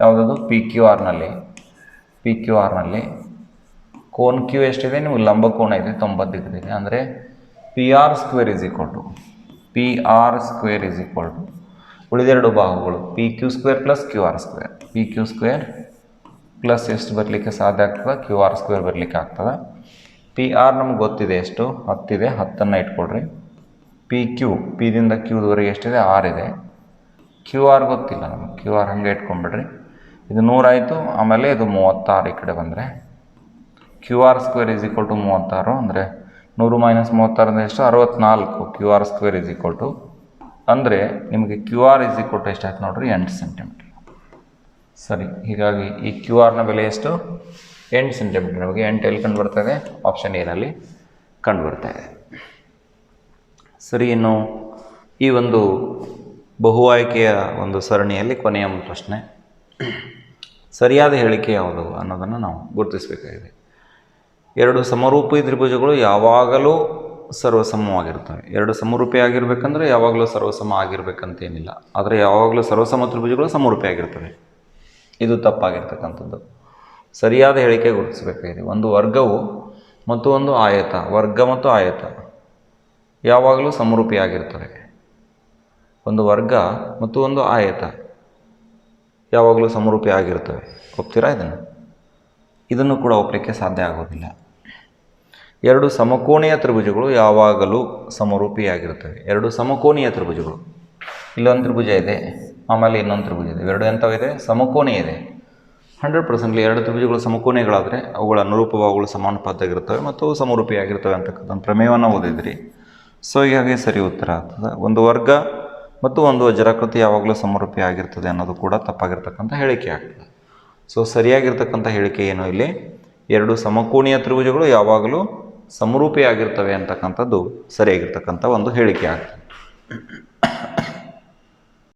ಯಾವುದದು? ಪಿ ಕ್ಯೂ ಆರ್ನಲ್ಲಿ ಕೋನ್ ಕ್ಯೂ ಎಷ್ಟಿದೆ? ನೀವು ಲಂಬಕೋನ ಇದೆ 90 ಡಿಗ್ರಿ ಇದೆ. ಅಂದರೆ P R square is equal to ಉಳಿದೆರಡು ಬಾಹುಗಳು P Q square plus Q R square plus ಎಷ್ಟು ಬರಲಿಕ್ಕೆ ಸಾಧ್ಯ ಆಗ್ತದೆ? ಕ್ಯೂ ಆರ್ ಸ್ಕ್ವೇರ್ ಬರಲಿಕ್ಕೆ ಆಗ್ತದೆ. ಪಿ ಆರ್ ನಮ್ಗೆ ಗೊತ್ತಿದೆ ಎಷ್ಟು? 10 ಇದೆ, 10 ಇಟ್ಕೊಳ್ರಿ. ಪಿ ಕ್ಯೂ ಪಿದಿಂದ ಕ್ಯೂದವರೆಗೆ ಎಷ್ಟಿದೆ? 6 ಇದೆ. ಕ್ಯೂ ಆರ್ ಗೊತ್ತಿಲ್ಲ ನಮಗೆ, ಕ್ಯೂ ಆರ್ ಹಾಗೆ ಇಟ್ಕೊಂಡ್ಬಿಡ್ರಿ. ಇದು 100 ಆಯಿತು. ಆಮೇಲೆ ಇದು 36 ಈ ಕಡೆ ಬಂದರೆ Q R square is equal to 36. ಅಂದರೆ 100 ಮೈನಸ್ 36 ಅಂದರೆ ಎಷ್ಟು? 64. Q R square is equal to ಅಂದರೆ ನಿಮಗೆ Q R is equal to ಎಷ್ಟಾಯ್ತು ನೋಡಿರಿ? 8 ಸೆಂಟಿಮೀಟರ್. ಸರಿ, ಹೀಗಾಗಿ ಈ ಕ್ಯೂ ಆರ್ನ ಬೆಲೆ ಎಷ್ಟು? 8 ಸೆಂಟಿಮೀಟರ್. ನಮಗೆ 8 ಎಲ್ಲಿ ಕಂಡು ಬರ್ತಾ ಇದೆ? ಆಪ್ಷನ್ ಎನಲ್ಲಿ ಕಂಡು ಬರ್ತಾ ಇದೆ. ಸರಿ, ಇನ್ನು ಈ ಒಂದು ಬಹು ಆಯ್ಕೆಯ ಒಂದು ಸರಣಿಯಲ್ಲಿ ಕೊನೆಯ ಒಂದು ಪ್ರಶ್ನೆ, ಸರಿಯಾದ ಹೇಳಿಕೆ ಯಾವುದು ಅನ್ನೋದನ್ನು ನಾವು ಗುರುತಿಸಬೇಕಾಗಿದೆ. ಎರಡು ಸಮರೂಪಿ ತ್ರಿಭುಜಗಳು ಯಾವಾಗಲೂ ಸರ್ವಸಮವಾಗಿರ್ತವೆ. ಎರಡು ಸಮರೂಪಿ ಆಗಿರ್ಬೇಕಂದ್ರೆ ಯಾವಾಗಲೂ ಸರ್ವಸಮ ಆಗಿರ್ಬೇಕಂತೇನಿಲ್ಲ, ಆದರೆ ಯಾವಾಗಲೂ ಸರ್ವಸಮ ತ್ರಿಭುಜಗಳು ಸಮರೂಪಿ ಆಗಿರ್ತವೆ. ಇದು ತಪ್ಪಾಗಿರ್ತಕ್ಕಂಥದ್ದು. ಸರಿಯಾದ ಹೇಳಿಕೆ ಗುರುತಿಸಬೇಕಾಗಿದೆ. ಒಂದು ವರ್ಗವು ಮತ್ತು ಒಂದು ಆಯತ, ವರ್ಗ ಮತ್ತು ಆಯತ ಯಾವಾಗಲೂ ಸಮರೂಪಿಯಾಗಿರ್ತವೆ. ಒಂದು ವರ್ಗ ಮತ್ತು ಒಂದು ಆಯತ ಯಾವಾಗಲೂ ಸಮರೂಪಿ ಆಗಿರ್ತವೆ. ಒಪ್ತೀರಾ ಇದನ್ನು ಕೂಡ ಒಪ್ಪಲಿಕ್ಕೆ ಸಾಧ್ಯ ಆಗೋದಿಲ್ಲ. ಎರಡು ಸಮಕೋಣೀಯ ತ್ರಿಭುಜಗಳು ಯಾವಾಗಲೂ ಸಮರೂಪಿಯಾಗಿರ್ತವೆ. ಎರಡು ಸಮಕೋಣೀಯ ತ್ರಿಭುಜಗಳು, ಇಲ್ಲೊಂದು ತ್ರಿಭುಜ ಇದೆ, ಆಮೇಲೆ ಇನ್ನೊಂದು ತ್ರಿಭುಜ ಇದೆ, ಎರಡು ಎಂಥವಿದೆ? ಸಮಕೋಣೀಯ ಇದೆ. 100% ಎರಡು ತ್ರಿಭುಜಗಳು ಸಮಕೋಣೀಯಗಳಾದರೆ ಅವುಗಳ ಅನುರೂಪ ಭಾಗಗಳು ಸಮಾನುಪಾತವಾಗಿರ್ತವೆ ಮತ್ತು ಸಮರೂಪಿಯಾಗಿರ್ತವೆ ಅಂತಕ್ಕಂಥ ಪ್ರಮೇಯವನ್ನು ಓದಿದ್ರಿ. ಸೊ ಹೀಗಾಗಿ ಸರಿ ಉತ್ತರ ಆಗ್ತದೆ. ಒಂದು ವರ್ಗ ಮತ್ತು ಒಂದು ವಜ್ರಾಕೃತಿ ಯಾವಾಗಲೂ ಸಮರೂಪಿ ಆಗಿರ್ತದೆ ಅನ್ನೋದು ಕೂಡ ತಪ್ಪಾಗಿರ್ತಕ್ಕಂಥ ಹೇಳಿಕೆ ಆಗ್ತದೆ. ಸೊ ಸರಿಯಾಗಿರ್ತಕ್ಕಂಥ ಹೇಳಿಕೆ ಏನು ಇಲ್ಲಿ? ಎರಡು ಸಮಕೋಣೀಯ ತ್ರಿಭುಜಗಳು ಯಾವಾಗಲೂ ಸಮರೂಪಿಯಾಗಿರ್ತವೆ ಅಂತಕ್ಕಂಥದ್ದು ಸರಿಯಾಗಿರ್ತಕ್ಕಂಥ ಒಂದು ಹೇಳಿಕೆ ಆಗ್ತದೆ.